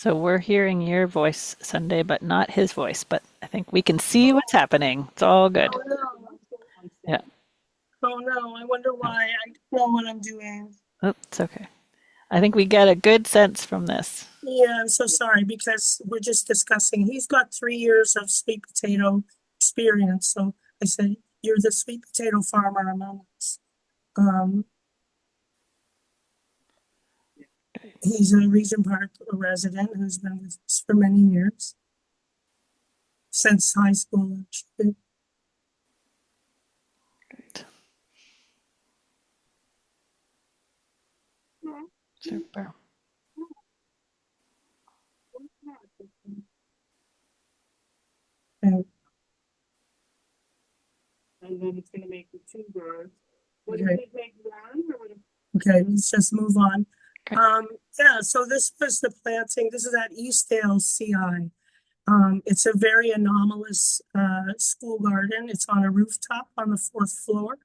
So we're hearing your voice, Sunday, but not his voice. But I think we can see what's happening. It's all good. Oh no. Yeah. Oh no, I wonder why. I don't know what I'm doing. Oh, it's okay. I think we get a good sense from this. Yeah, I'm so sorry because we're just discussing. He's got 3 years of sweet potato experience. So I said, "You're the sweet potato farmer among us." Um, he's a Regent Park resident who's been with us for many years, since high school, actually. Great. Super. And then it's going to make the two birds. What okay. Did it make one? Okay, let's just move on. Okay. Yeah, so this was the planting. This is at Eastdale CI. It's a very anomalous school garden. It's on a rooftop on the 4th floor.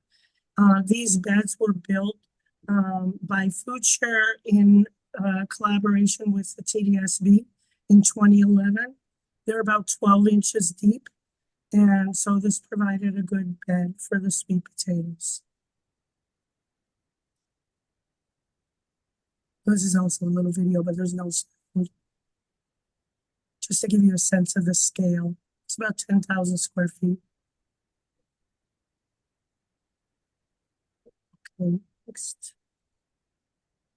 These beds were built by FoodShare in collaboration with the TDSB in 2011. They're about 12 inches deep. And so this provided a good bed for the sweet potatoes. This is also a little video, but there's no sound. Just to give you a sense of the scale. It's about 10,000 square feet. Okay, next.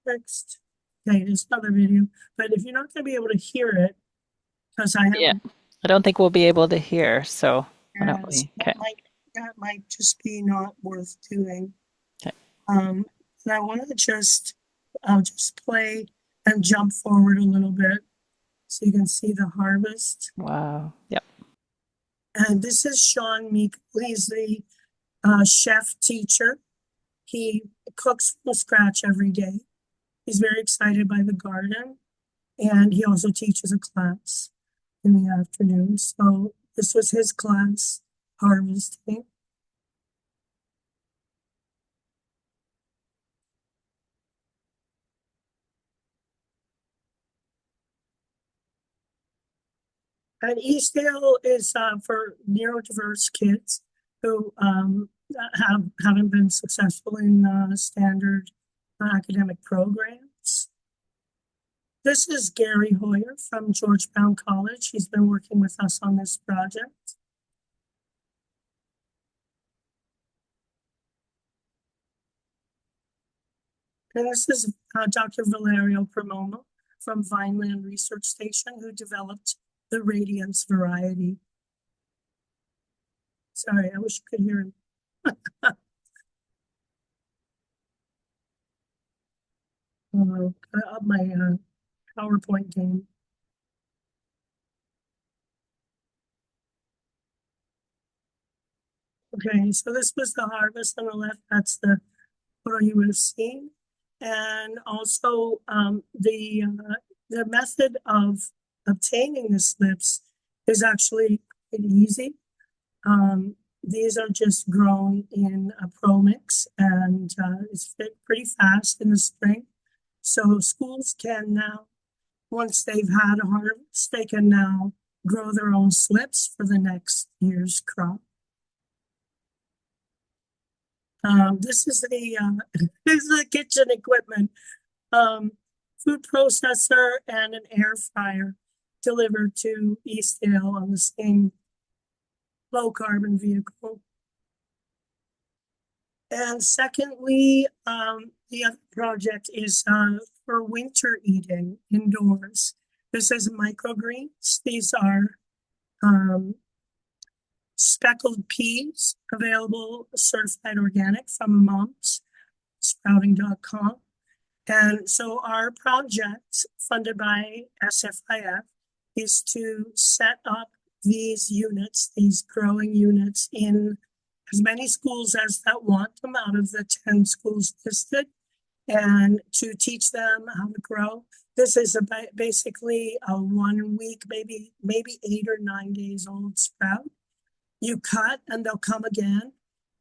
Next. Okay, there's another video. But if you're not going to be able to hear it, because I have Yeah. I don't think we'll be able to hear, so why don't we? Okay. that might just be not worth doing. Okay. And I want to just play and jump forward a little bit so you can see the harvest. Wow. Yep. And this is Sean Meek. He's the chef teacher. He cooks from scratch every day. He's very excited by the garden, and he also teaches a class in the afternoon. So this was his class harvesting. And Eastdale is for neurodiverse kids who haven't been successful in standard academic programs. This is Gary Hoyer from Georgetown College. He's been working with us on this project. And this is Dr. Valerio Promomo from Vineland Research Station, who developed the Radiance variety. Sorry, I wish you could hear him. Up my PowerPoint game. Okay, so this was the harvest on the left. That's the photo you would have seen. And also the method of obtaining the slips is actually pretty easy. These are just grown in a pro mix, and it's pretty fast in the spring. So schools can now, once they've had a harvest, they can now grow their own slips for the next year's crop. This is the kitchen equipment, food processor and an air fryer delivered to Eastdale on the same low carbon vehicle. And secondly, the other project is for winter eating indoors. This is microgreens. These are speckled peas, available certified organic from Moms, sprouting.com. And so our project, funded by SFIF, is to set up these units, these growing units, in as many schools as that want them out of the 10 schools listed, and to teach them how to grow. This is basically a 1 week, maybe 8 or 9 days old sprout. You cut and they'll come again,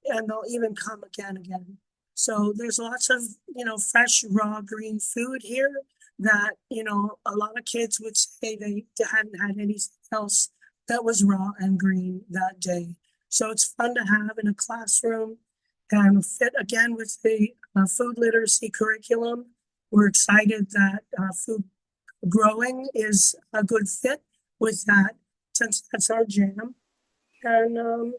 and they'll even come again. So there's lots of, fresh raw green food here. that, a lot of kids would say they hadn't had anything else that was raw and green that day. So it's fun to have in a classroom and fit again with the food literacy curriculum. We're excited that food growing is a good fit with that, since that's our jam. And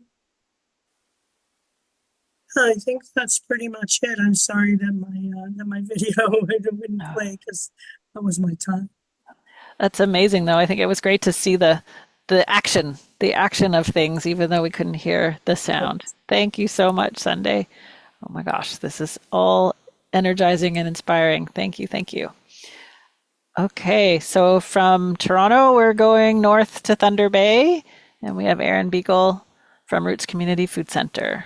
I think that's pretty much it. I'm sorry that my video wouldn't play because that was my time. That's amazing, though. I think it was great to see the action of things, even though we couldn't hear the sound. Thank you so much, Sunday. Oh my gosh, this is all energizing and inspiring. Thank you, thank you. Okay, so from Toronto, we're going north to Thunder Bay, and we have Erin Beagle from Roots Community Food Center.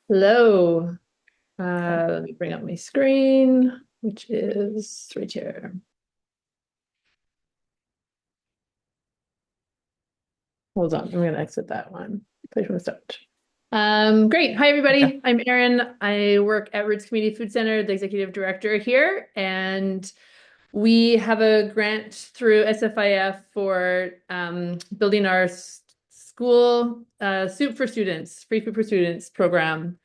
Hello. Let me bring up my screen, which is right here. Hold on, I'm going to exit that one. Place from the start. Great. Hi, everybody. Okay. I'm Erin. I work at Roots Community Food Center, the executive director here, and we have a grant through SFIF for building our school soup for students, free food for students program.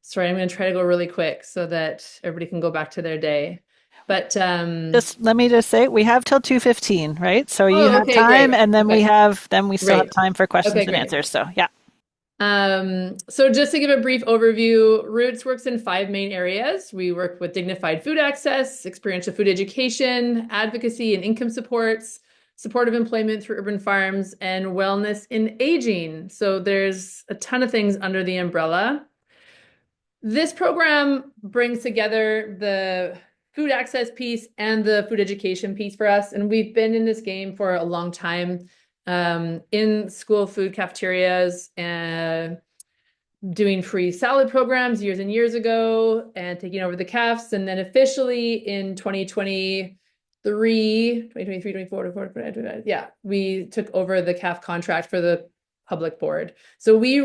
Sorry, I'm going to try to go really quick so that everybody can go back to their day. But just let me just say, we have till 2:15, right? So you have time, great. And then we still have time for questions and answers. So yeah. So just to give a brief overview, Roots works in 5 main areas. We work with dignified food access, experiential food education, advocacy and income supports, supportive employment through urban farms, and wellness in aging. So there's a ton of things under the umbrella. This program brings together the food access piece and the food education piece for us. And we've been in this game for a long time, in school food cafeterias and doing free salad programs years and years ago and taking over the CAFs. And then officially in 2023, 24, yeah, we took over the CAF contract for the public board. So we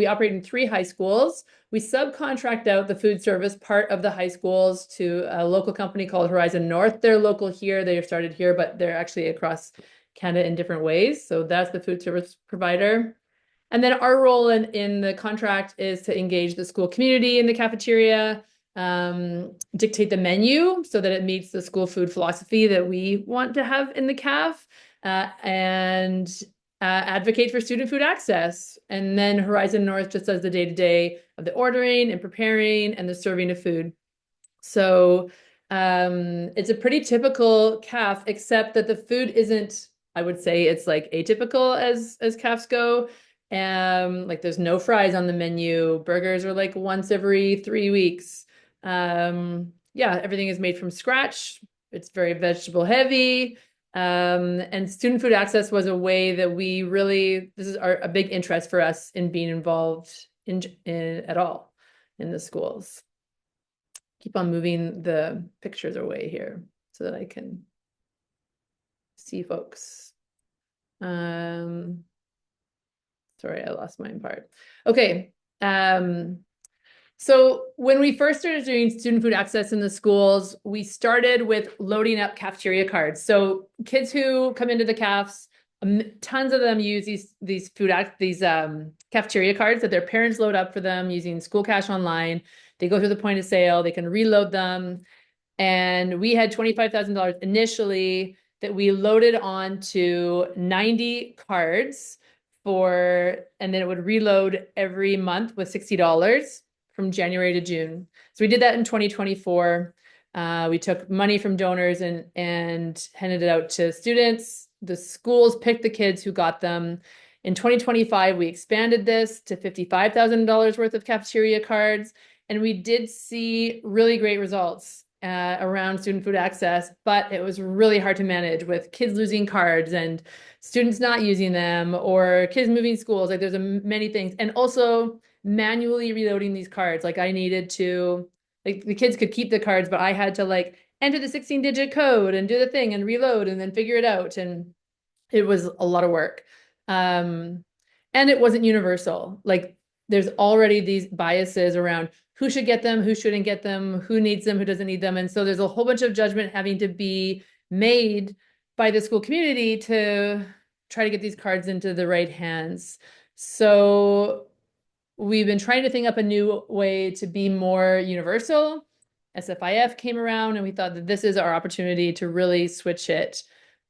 operate in 3 high schools. We subcontract out the food service part of the high schools to a local company called Horizon North. They're local here. They started here, but they're actually across Canada in different ways. So that's the food service provider. And then our role in the contract is to engage the school community in the cafeteria, dictate the menu so that it meets the school food philosophy that we want to have in the CAF, and advocate for student food access. And then Horizon North just does the day-to-day of the ordering and preparing and the serving of food. So it's a pretty typical CAF, except that the food isn't, I would say it's like atypical as CAFs go. Like there's no fries on the menu. Burgers are like once every 3 weeks. Yeah, everything is made from scratch. It's very vegetable heavy. And student food access was a way that we really, this is a big interest for us in being involved in at all in the schools. Keep on moving the pictures away here so that I can see folks. Sorry, I lost my part. Okay. So when we first started doing student food access in the schools, we started with loading up cafeteria cards. So kids who come into the CAFs, tons of them use these cafeteria cards that their parents load up for them using School Cash Online. They go through the point of sale, they can reload them. And we had $25,000 initially that we loaded onto 90 cards and then it would reload every month with $60 from January to June. So we did that in 2024. We took money from donors and handed it out to students. The schools picked the kids who got them. In 2025, we expanded this to $55,000 worth of cafeteria cards. And we did see really great results around student food access, but it was really hard to manage with kids losing cards and students not using them, or kids moving schools. Like there's many things. And also manually reloading these cards. Like I needed to, like the kids could keep the cards, but I had to like enter the 16-digit code and do the thing and reload and then figure it out. And it was a lot of work. And it wasn't universal. Like there's already these biases around who should get them, who shouldn't get them, who needs them, who doesn't need them. And so there's a whole bunch of judgment having to be made by the school community to try to get these cards into the right hands. So we've been trying to think up a new way to be more universal. SFIF came around and we thought that this is our opportunity to really switch it.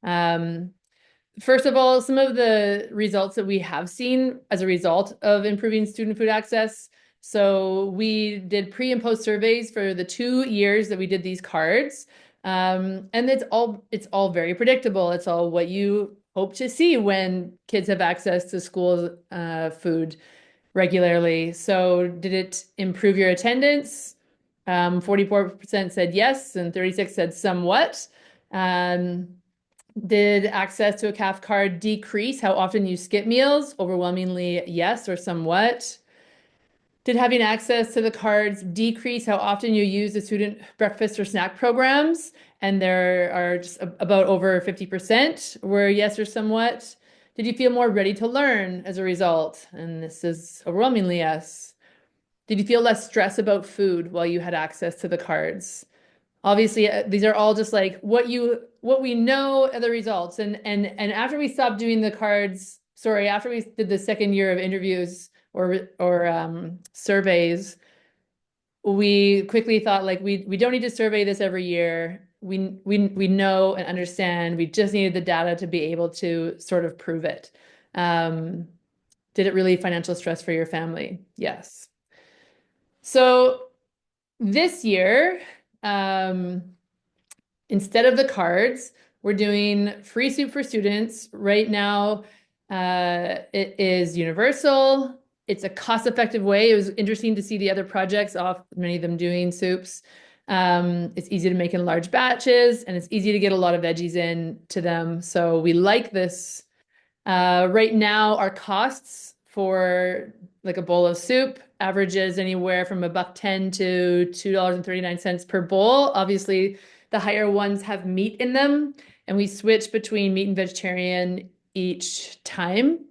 First of all, some of the results that we have seen as a result of improving student food access. So we did pre and post surveys for the 2 years that we did these cards. And it's all very predictable. It's all what you hope to see when kids have access to school food regularly. So did it improve your attendance? 44% said yes, and 36% said somewhat. Did access to a CAF card decrease how often you skip meals? Overwhelmingly yes or somewhat. Did having access to the cards decrease how often you use the student breakfast or snack programs? And there are just about over 50% were yes or somewhat. Did you feel more ready to learn as a result? And this is overwhelmingly yes. Did you feel less stress about food while you had access to the cards? Obviously, these are all just like what we know are the results. And after we stopped doing the cards, after we did the second year of interviews or surveys, we quickly thought like we don't need to survey this every year. We know and understand. We just needed the data to be able to sort of prove it. Did it relieve financial stress for your family? Yes. So this year, instead of the cards, we're doing free soup for students. Right now, it is universal. It's a cost-effective way. It was interesting to see the other projects many of them doing soups. It's easy to make in large batches, and it's easy to get a lot of veggies in to them. So we like this. Right now, our costs for like a bowl of soup averages anywhere from $1.10 to $2.39 per bowl. Obviously, the higher ones have meat in them, and we switch between meat and vegetarian each time.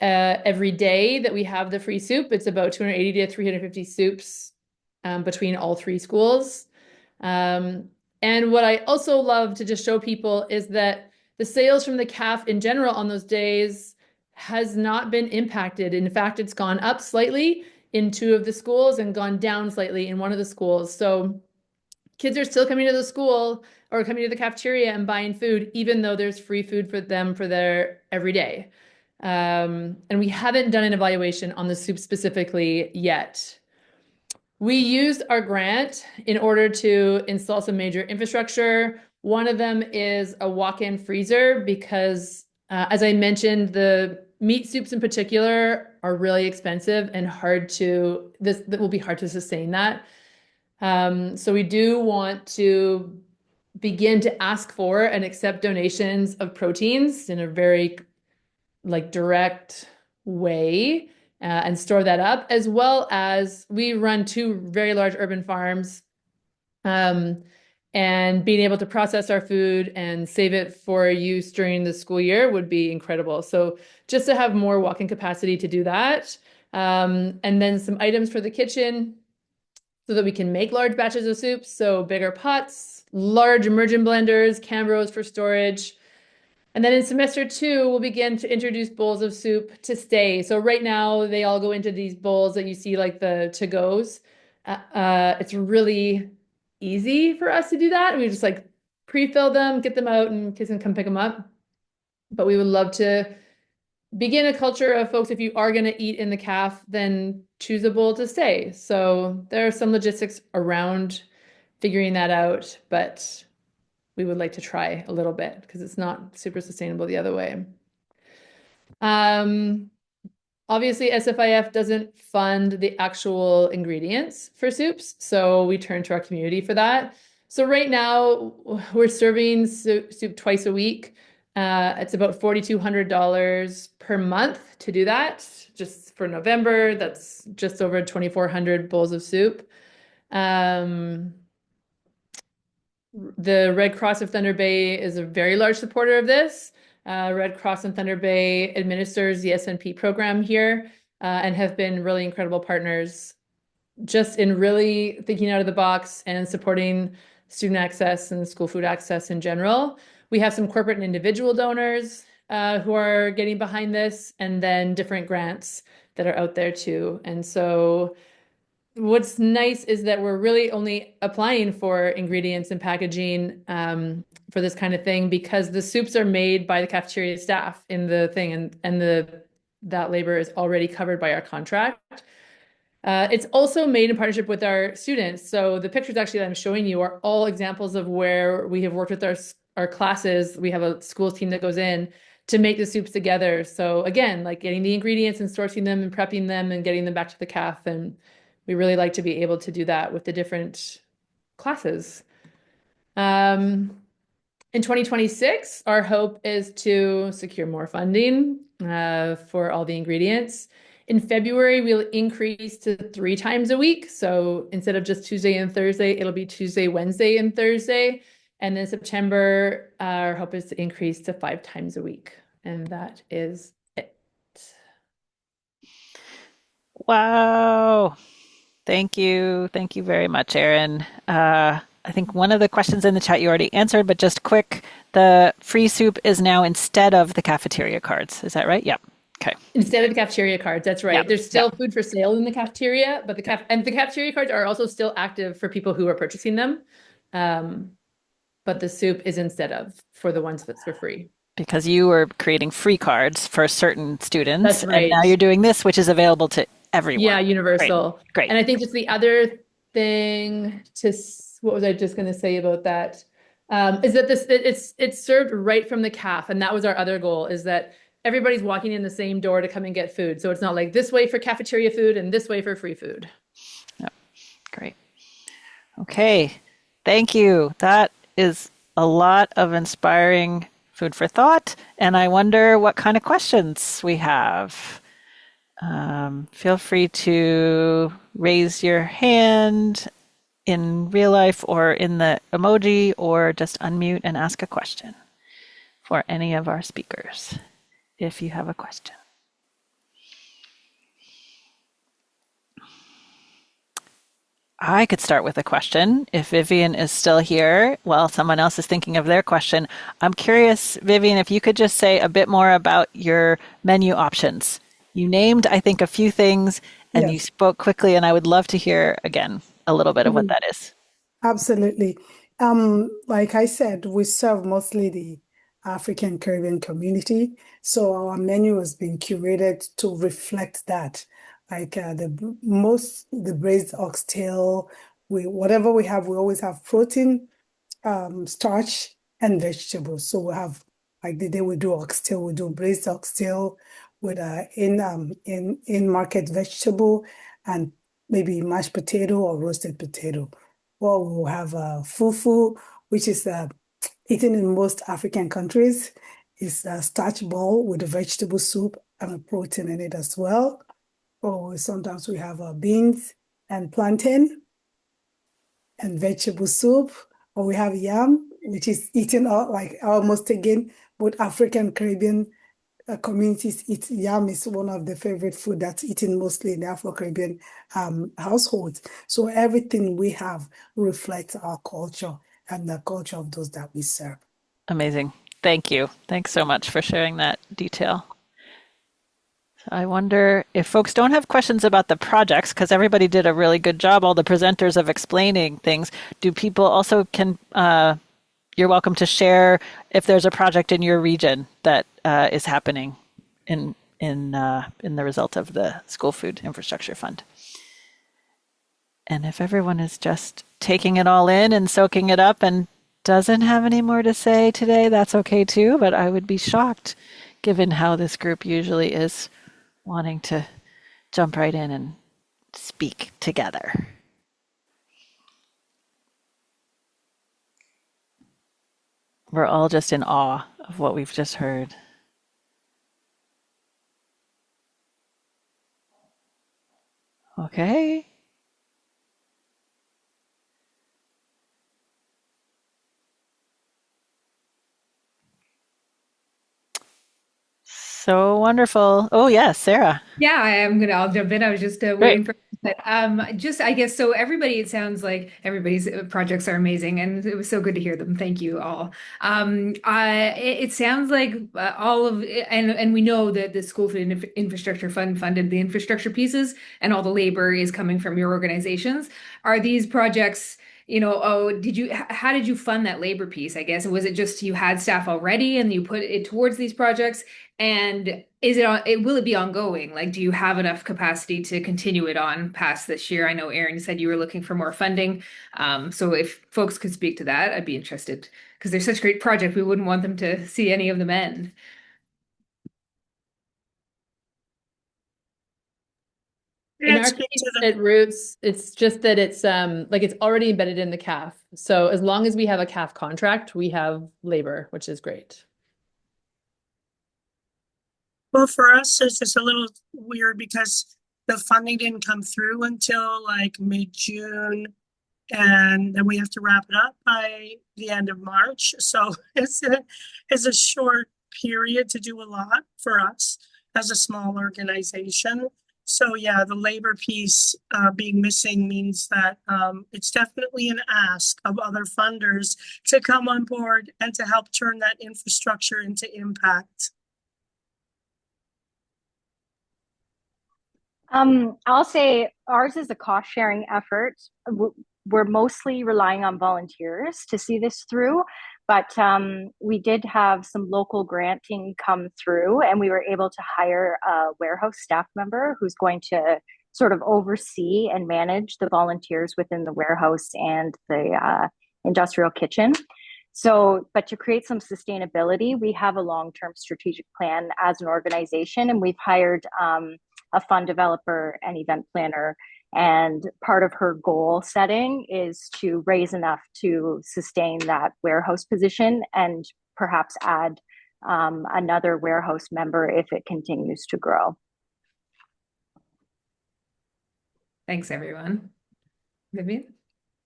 Every day that we have the free soup, it's about 280 to 350 soups between all 3 schools. And what I also love to just show people is that the sales from the CAF in general on those days has not been impacted. In fact, it's gone up slightly in 2 of the schools and gone down slightly in 1 of the schools. So kids are still coming to the school or coming to the cafeteria and buying food, even though there's free food for them for their everyday. And we haven't done an evaluation on the soup specifically yet. We used our grant in order to install some major infrastructure. One of them is a walk-in freezer because, as I mentioned, the meat soups in particular are really expensive and that will be hard to sustain that. So we do want to begin to ask for and accept donations of proteins in a very direct way and store that up, as well as we run 2 very large urban farms and being able to process our food and save it for use during the school year would be incredible. So just to have more walk-in capacity to do that. And then some items for the kitchen so that we can make large batches of soups. So bigger pots, large immersion blenders, Cambros for storage. And then in semester 2, we'll begin to introduce bowls of soup to stay. So right now they all go into these bowls that you see like the to-goes. It's really easy for us to do that. We just like pre-fill them, get them out, and kids can come pick them up. But we would love to begin a culture of folks, if you are going to eat in the CAF, then choose a bowl to stay. So there are some logistics around figuring that out, but we would like to try a little bit because it's not super sustainable the other way. Obviously, SFIF doesn't fund the actual ingredients for soups, so we turn to our community for that. So right now, we're serving soup twice a week. It's about $4,200 per month to do that. Just for November, that's just over 2,400 bowls of soup. The Red Cross of Thunder Bay is a very large supporter of this. Red Cross and Thunder Bay administers the SNP program here. and have been really incredible partners just in really thinking out of the box and supporting student access and school food access in general. We have some corporate and individual donors who are getting behind this, and then different grants that are out there too. And so what's nice is that we're really only applying for ingredients and packaging for this kind of thing because the soups are made by the cafeteria staff in the thing, and that labor is already covered by our contract. It's also made in partnership with our students. So the pictures actually that I'm showing you are all examples of where we have worked with our classes. We have a schools team that goes in to make the soups together. So again, like getting the ingredients and sourcing them and prepping them and getting them back to the caf. And we really like to be able to do that with the different classes. In 2026, our hope is to secure more funding for all the ingredients. In February, we'll increase to 3 times a week. So instead of just Tuesday and Thursday, it'll be Tuesday, Wednesday, and Thursday. And then September, our hope is to increase to 5 times a week. And that is it. Wow. Thank you. Thank you very much, Erin. I think one of the questions in the chat you already answered, but just quick, the free soup is now instead of the cafeteria cards. Is that right? Yep. Okay. Instead of the cafeteria cards, that's right. Yep. There's still food for sale in the cafeteria, but the cafeteria cards are also still active for people who are purchasing them. But the soup is instead of for the ones that's for free. Because you were creating free cards for certain students, That's right. and now you're doing this, which is available to everyone. Yeah, universal. Great. And I think just the other thing what was I just going to say about that? Is that it's served right from the caf, and that was our other goal, is that everybody's walking in the same door to come and get food. So it's not like this way for cafeteria food and this way for free food. Yep. Great. Okay. Thank you. That is a lot of inspiring food for thought, and I wonder what kind of questions we have. Feel free to raise your hand in real life or in the emoji, or just unmute and ask a question for any of our speakers if you have a question. I could start with a question if Vivian is still here while someone else is thinking of their question. I'm curious, Vivian, if you could just say a bit more about your menu options. You named, I think, a few things, and you spoke quickly, and I would love to hear again a little bit of what that is. Absolutely. Like I said, we serve mostly the African Caribbean community, so our menu has been curated to reflect that. Like the braised oxtail, whatever we have, we always have protein, starch, and vegetables. So we have, like the day we do oxtail, we do braised oxtail with in market vegetable and maybe mashed potato or roasted potato. Or we'll have fufu, which is eaten in most African countries. It's a starch ball with a vegetable soup and a protein in it as well. Or sometimes we have beans and plantain and vegetable soup. Or we have yam, which is eaten like almost again, both African Caribbean communities eat yam. Is one of the favorite food that's eaten mostly in the Afro-Caribbean households. So everything we have reflects our culture and the culture of those that we serve. Amazing. Thank you. Thanks so much for sharing that detail. So I wonder if folks don't have questions about the projects, because everybody did a really good job, all the presenters, of explaining things. Do people also you're welcome to share if there's a project in your region that is happening in the result of the School Food Infrastructure Fund. And if everyone is just taking it all in and soaking it up and doesn't have any more to say today, that's okay too. But I would be shocked, given how this group usually is, wanting to jump right in and speak together. We're all just in awe of what we've just heard. Okay. So wonderful. Oh, yes, Sarah. Yeah, I'll jump in. I was just Great. waiting for, but just I guess so. Everybody, it sounds like everybody's projects are amazing, and it was so good to hear them. Thank you all. It sounds like all of, and we know that the School Food Infrastructure Fund funded the infrastructure pieces, and all the labor is coming from your organizations. Are these projects? How did you fund that labor piece? I guess, was it just you had staff already and you put it towards these projects? And will it be ongoing? Like, do you have enough capacity to continue it on past this year? I know Erin said you were looking for more funding. So if folks could speak to that, I'd be interested because they're such a great project. We wouldn't want them to see any of them end. In Let's our speak case to the at Roots, it's just that it's like it's already embedded in the CAF. So as long as we have a CAF contract, we have labor, which is great. Well, for us, it's just a little weird because the funding didn't come through until like mid-June, and then we have to wrap it up by the end of March. So it's a short period to do a lot for us as a small organization. So yeah, the labor piece being missing means that it's definitely an ask of other funders to come on board and to help turn that infrastructure into impact. I'll say ours is a cost sharing effort. We're mostly relying on volunteers to see this through, but we did have some local granting come through, and we were able to hire a warehouse staff member who's going to sort of oversee and manage the volunteers within the warehouse and the industrial kitchen. So, but to create some sustainability, we have a long-term strategic plan as an organization, and we've hired a fund developer and event planner. And part of her goal setting is to raise enough to sustain that warehouse position and perhaps add another warehouse member if it continues to grow. Thanks, everyone. Vivian?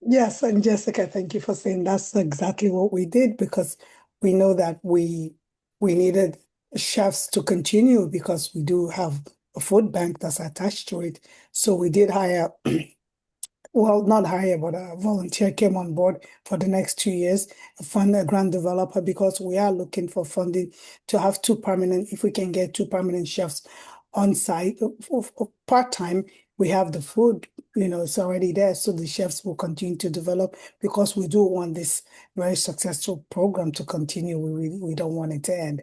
Yes, and Jessica, thank you for saying that's exactly what we did because we know that we needed chefs to continue because we do have a food bank that's attached to it. So we did hire, well, not hire, but a volunteer came on board for the next 2 years, a grant developer, because we are looking for funding to have if we can get two permanent chefs on site part-time. We have the food, it's already there. So the chefs will continue to develop because we do want this very successful program to continue. We don't want it to end.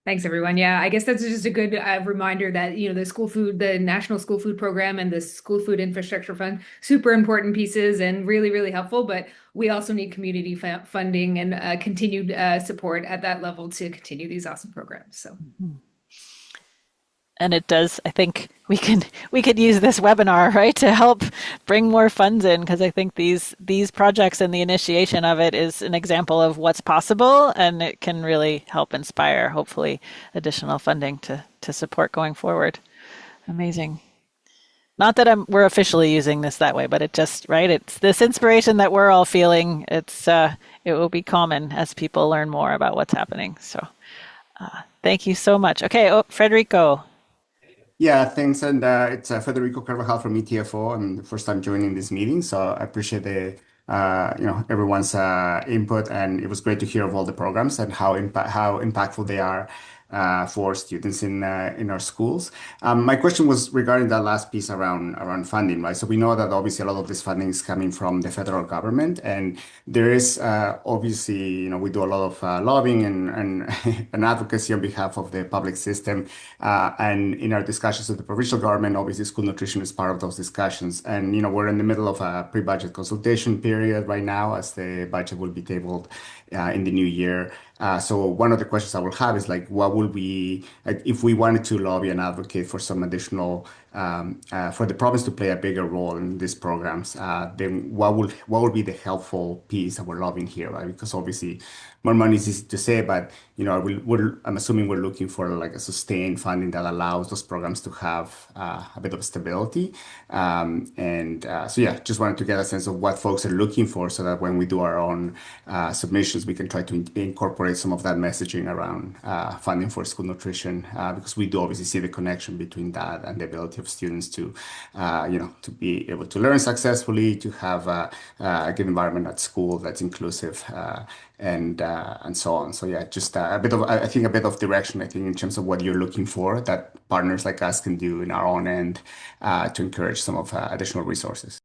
Thanks, everyone. Yeah, I guess that's just a good reminder that, the National School Food Program and the School Food Infrastructure Fund, super important pieces and really, really helpful. But we also need community funding and continued support at that level to continue these awesome programs. So. And it does, I think we could use this webinar, right, to help bring more funds in because I think these projects and the initiation of it is an example of what's possible and it can really help inspire, hopefully, additional funding to support going forward. Amazing. Not that we're officially using this that way, but it just, right, it's this inspiration that we're all feeling. It will be common as people learn more about what's happening. So thank you so much. Okay, Federico. Yeah, thanks. And it's Federico Carvajal from ETFO. I'm the first time joining this meeting, so I appreciate everyone's input, and it was great to hear of all the programs and how impactful they are for students in our schools. My question was regarding that last piece around funding, right? So we know that obviously a lot of this funding is coming from the federal government, and there is obviously, we do a lot of lobbying and and advocacy on behalf of the public system, and in our discussions with the provincial government, obviously school nutrition is part of those discussions, and we're in the middle of a pre-budget consultation period right now as the budget will be tabled in the new year. So one of the questions I will have is like, what will we, if we wanted to lobby and advocate for some additional for the province to play a bigger role in these programs, then what would be the helpful piece that we're loving here, right? Because obviously more money is easy to say, but I'm assuming we're looking for like a sustained funding that allows those programs to have a bit of stability. So yeah, just wanted to get a sense of what folks are looking for, so that when we do our own submissions, we can try to incorporate some of that messaging around funding for school nutrition, because we do obviously see the connection between that and the ability of students to, to be able to learn successfully, to have a good environment at school that's inclusive, and so on. So yeah, just I think a bit of direction, I think, in terms of what you're looking for, that partners like us can do in our own end to encourage some of additional resources.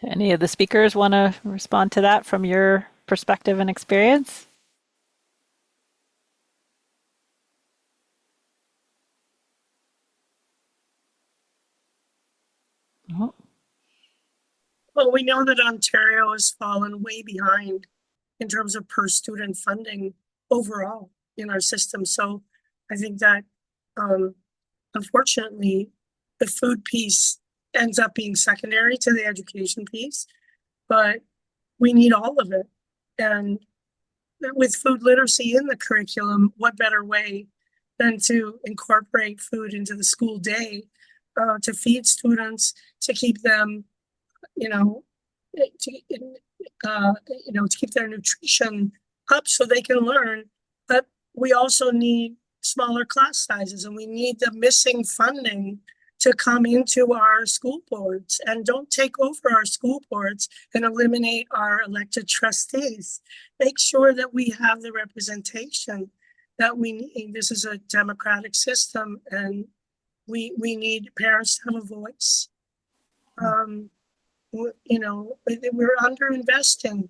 Do any of the speakers want to respond to that from your perspective and experience? Oh. Well, we know that Ontario has fallen way behind in terms of per student funding overall in our system. So I think that unfortunately the food piece ends up being secondary to the education piece, but we need all of it. And with food literacy in the curriculum, what better way than to incorporate food into the school day, to feed students, to keep them, to keep their nutrition up so they can learn. But we also need smaller class sizes, and we need the missing funding to come into our school boards. And don't take over our school boards and eliminate our elected trustees. Make sure that we have the representation that we need. This is a democratic system, and we need parents to have a voice. We're underinvesting.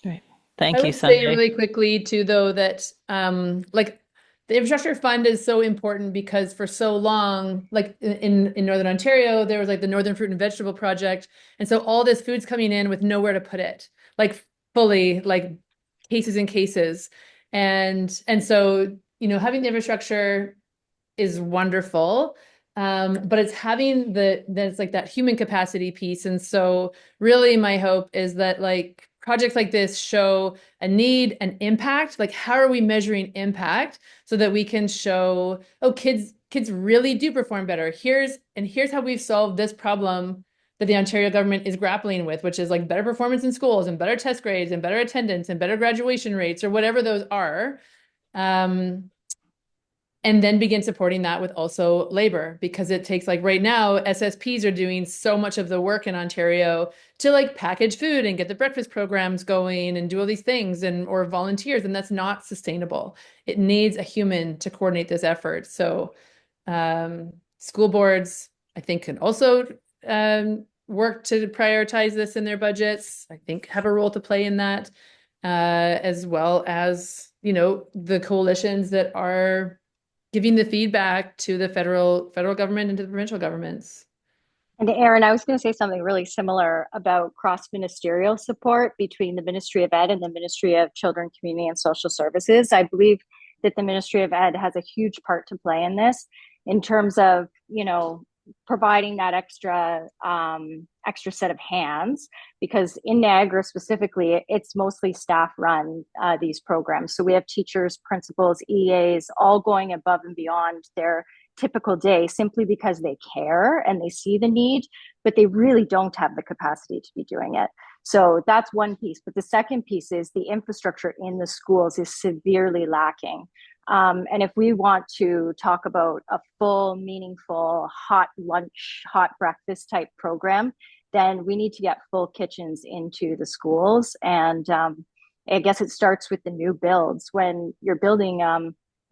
Great. Thank I you, would say Sanjay. really quickly too, though, that like the infrastructure fund is so important because for so long, like in Northern Ontario, there was like the Northern Fruit and Vegetable Project. And so all this food's coming in with nowhere to put it, like fully, like cases and cases. And so, having the infrastructure is wonderful. But it's having that's like that human capacity piece. And so really my hope is that like projects like this show a need, an impact. Like, how are we measuring impact so that we can show, oh, kids really do perform better. Here's how we've solved this problem that the Ontario government is grappling with, which is like better performance in schools and better test grades and better attendance and better graduation rates or whatever those are. And then begin supporting that with also labor, because it takes, like right now, SSPs are doing so much of the work in Ontario to like package food and get the breakfast programs going and do all these things, or volunteers, and that's not sustainable. It needs a human to coordinate this effort. So school boards, I think, can also work to prioritize this in their budgets. I think have a role to play in that, as well as, the coalitions that are giving the feedback to the federal government and to the provincial governments. And Erin, I was going to say something really similar about cross-ministerial support between the Ministry of Ed and the Ministry of Children, Community and Social Services. I believe that the Ministry of Ed has a huge part to play in this, in terms of, providing that extra set of hands, because in Niagara specifically, it's mostly staff run, these programs. So we have teachers, principals, EAs, all going above and beyond their typical day simply because they care and they see the need, but they really don't have the capacity to be doing it. So that's one piece. But the second piece is the infrastructure in the schools is severely lacking. And if we want to talk about a full, meaningful, hot lunch, hot breakfast type program, then we need to get full kitchens into the schools. And I guess it starts with the new builds. When you're building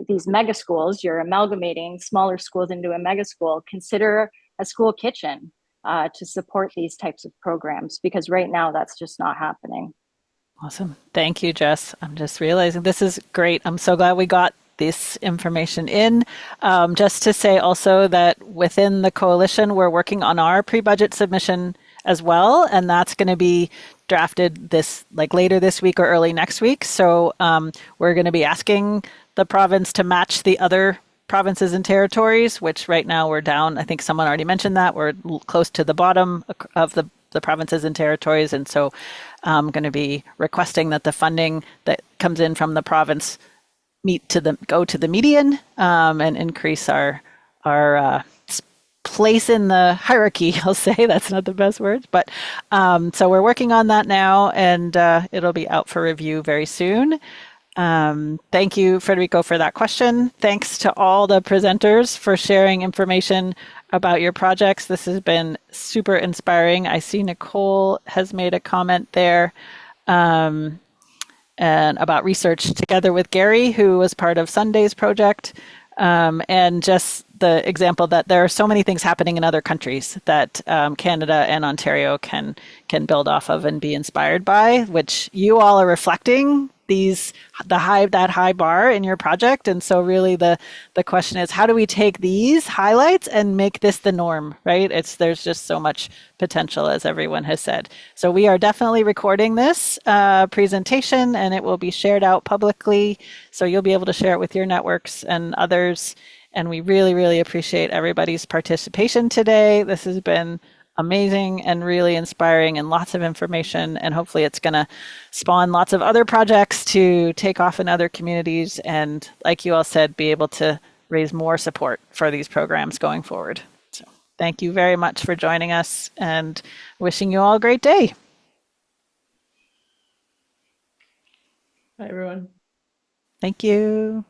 these mega schools, you're amalgamating smaller schools into a mega school. Consider a school kitchen to support these types of programs, because right now that's just not happening. Awesome. Thank you, Jess. I'm just realizing this is great. I'm so glad we got this information in. Just to say also that within the coalition, we're working on our pre-budget submission as well, and that's going to be drafted later this week or early next week. So we're going to be asking the province to match the other provinces and territories, which right now we're down. I think someone already mentioned that. We're close to the bottom of the provinces and territories. And so I'm going to be requesting that the funding that comes in from the province go to the median and increase our place in the hierarchy. I'll say that's not the best word, but so we're working on that now, and it'll be out for review very soon. Thank you, Federico, for that question. Thanks to all the presenters for sharing information about your projects. This has been super inspiring. I see Nicole has made a comment there and about research together with Gary, who was part of Sunday's project, and just the example that there are so many things happening in other countries that Canada and Ontario can build off of and be inspired by, which you all are reflecting that high bar in your project. And so really the question is, how do we take these highlights and make this the norm, right? There's just so much potential, as everyone has said. So we are definitely recording this presentation, and it will be shared out publicly. So you'll be able to share it with your networks and others. And we really, really appreciate everybody's participation today. This has been amazing and really inspiring and lots of information. And hopefully it's going to spawn lots of other projects to take off in other communities. And like you all said, be able to raise more support for these programs going forward. So thank you very much for joining us, and wishing you all a great day. Bye, everyone. Thank you.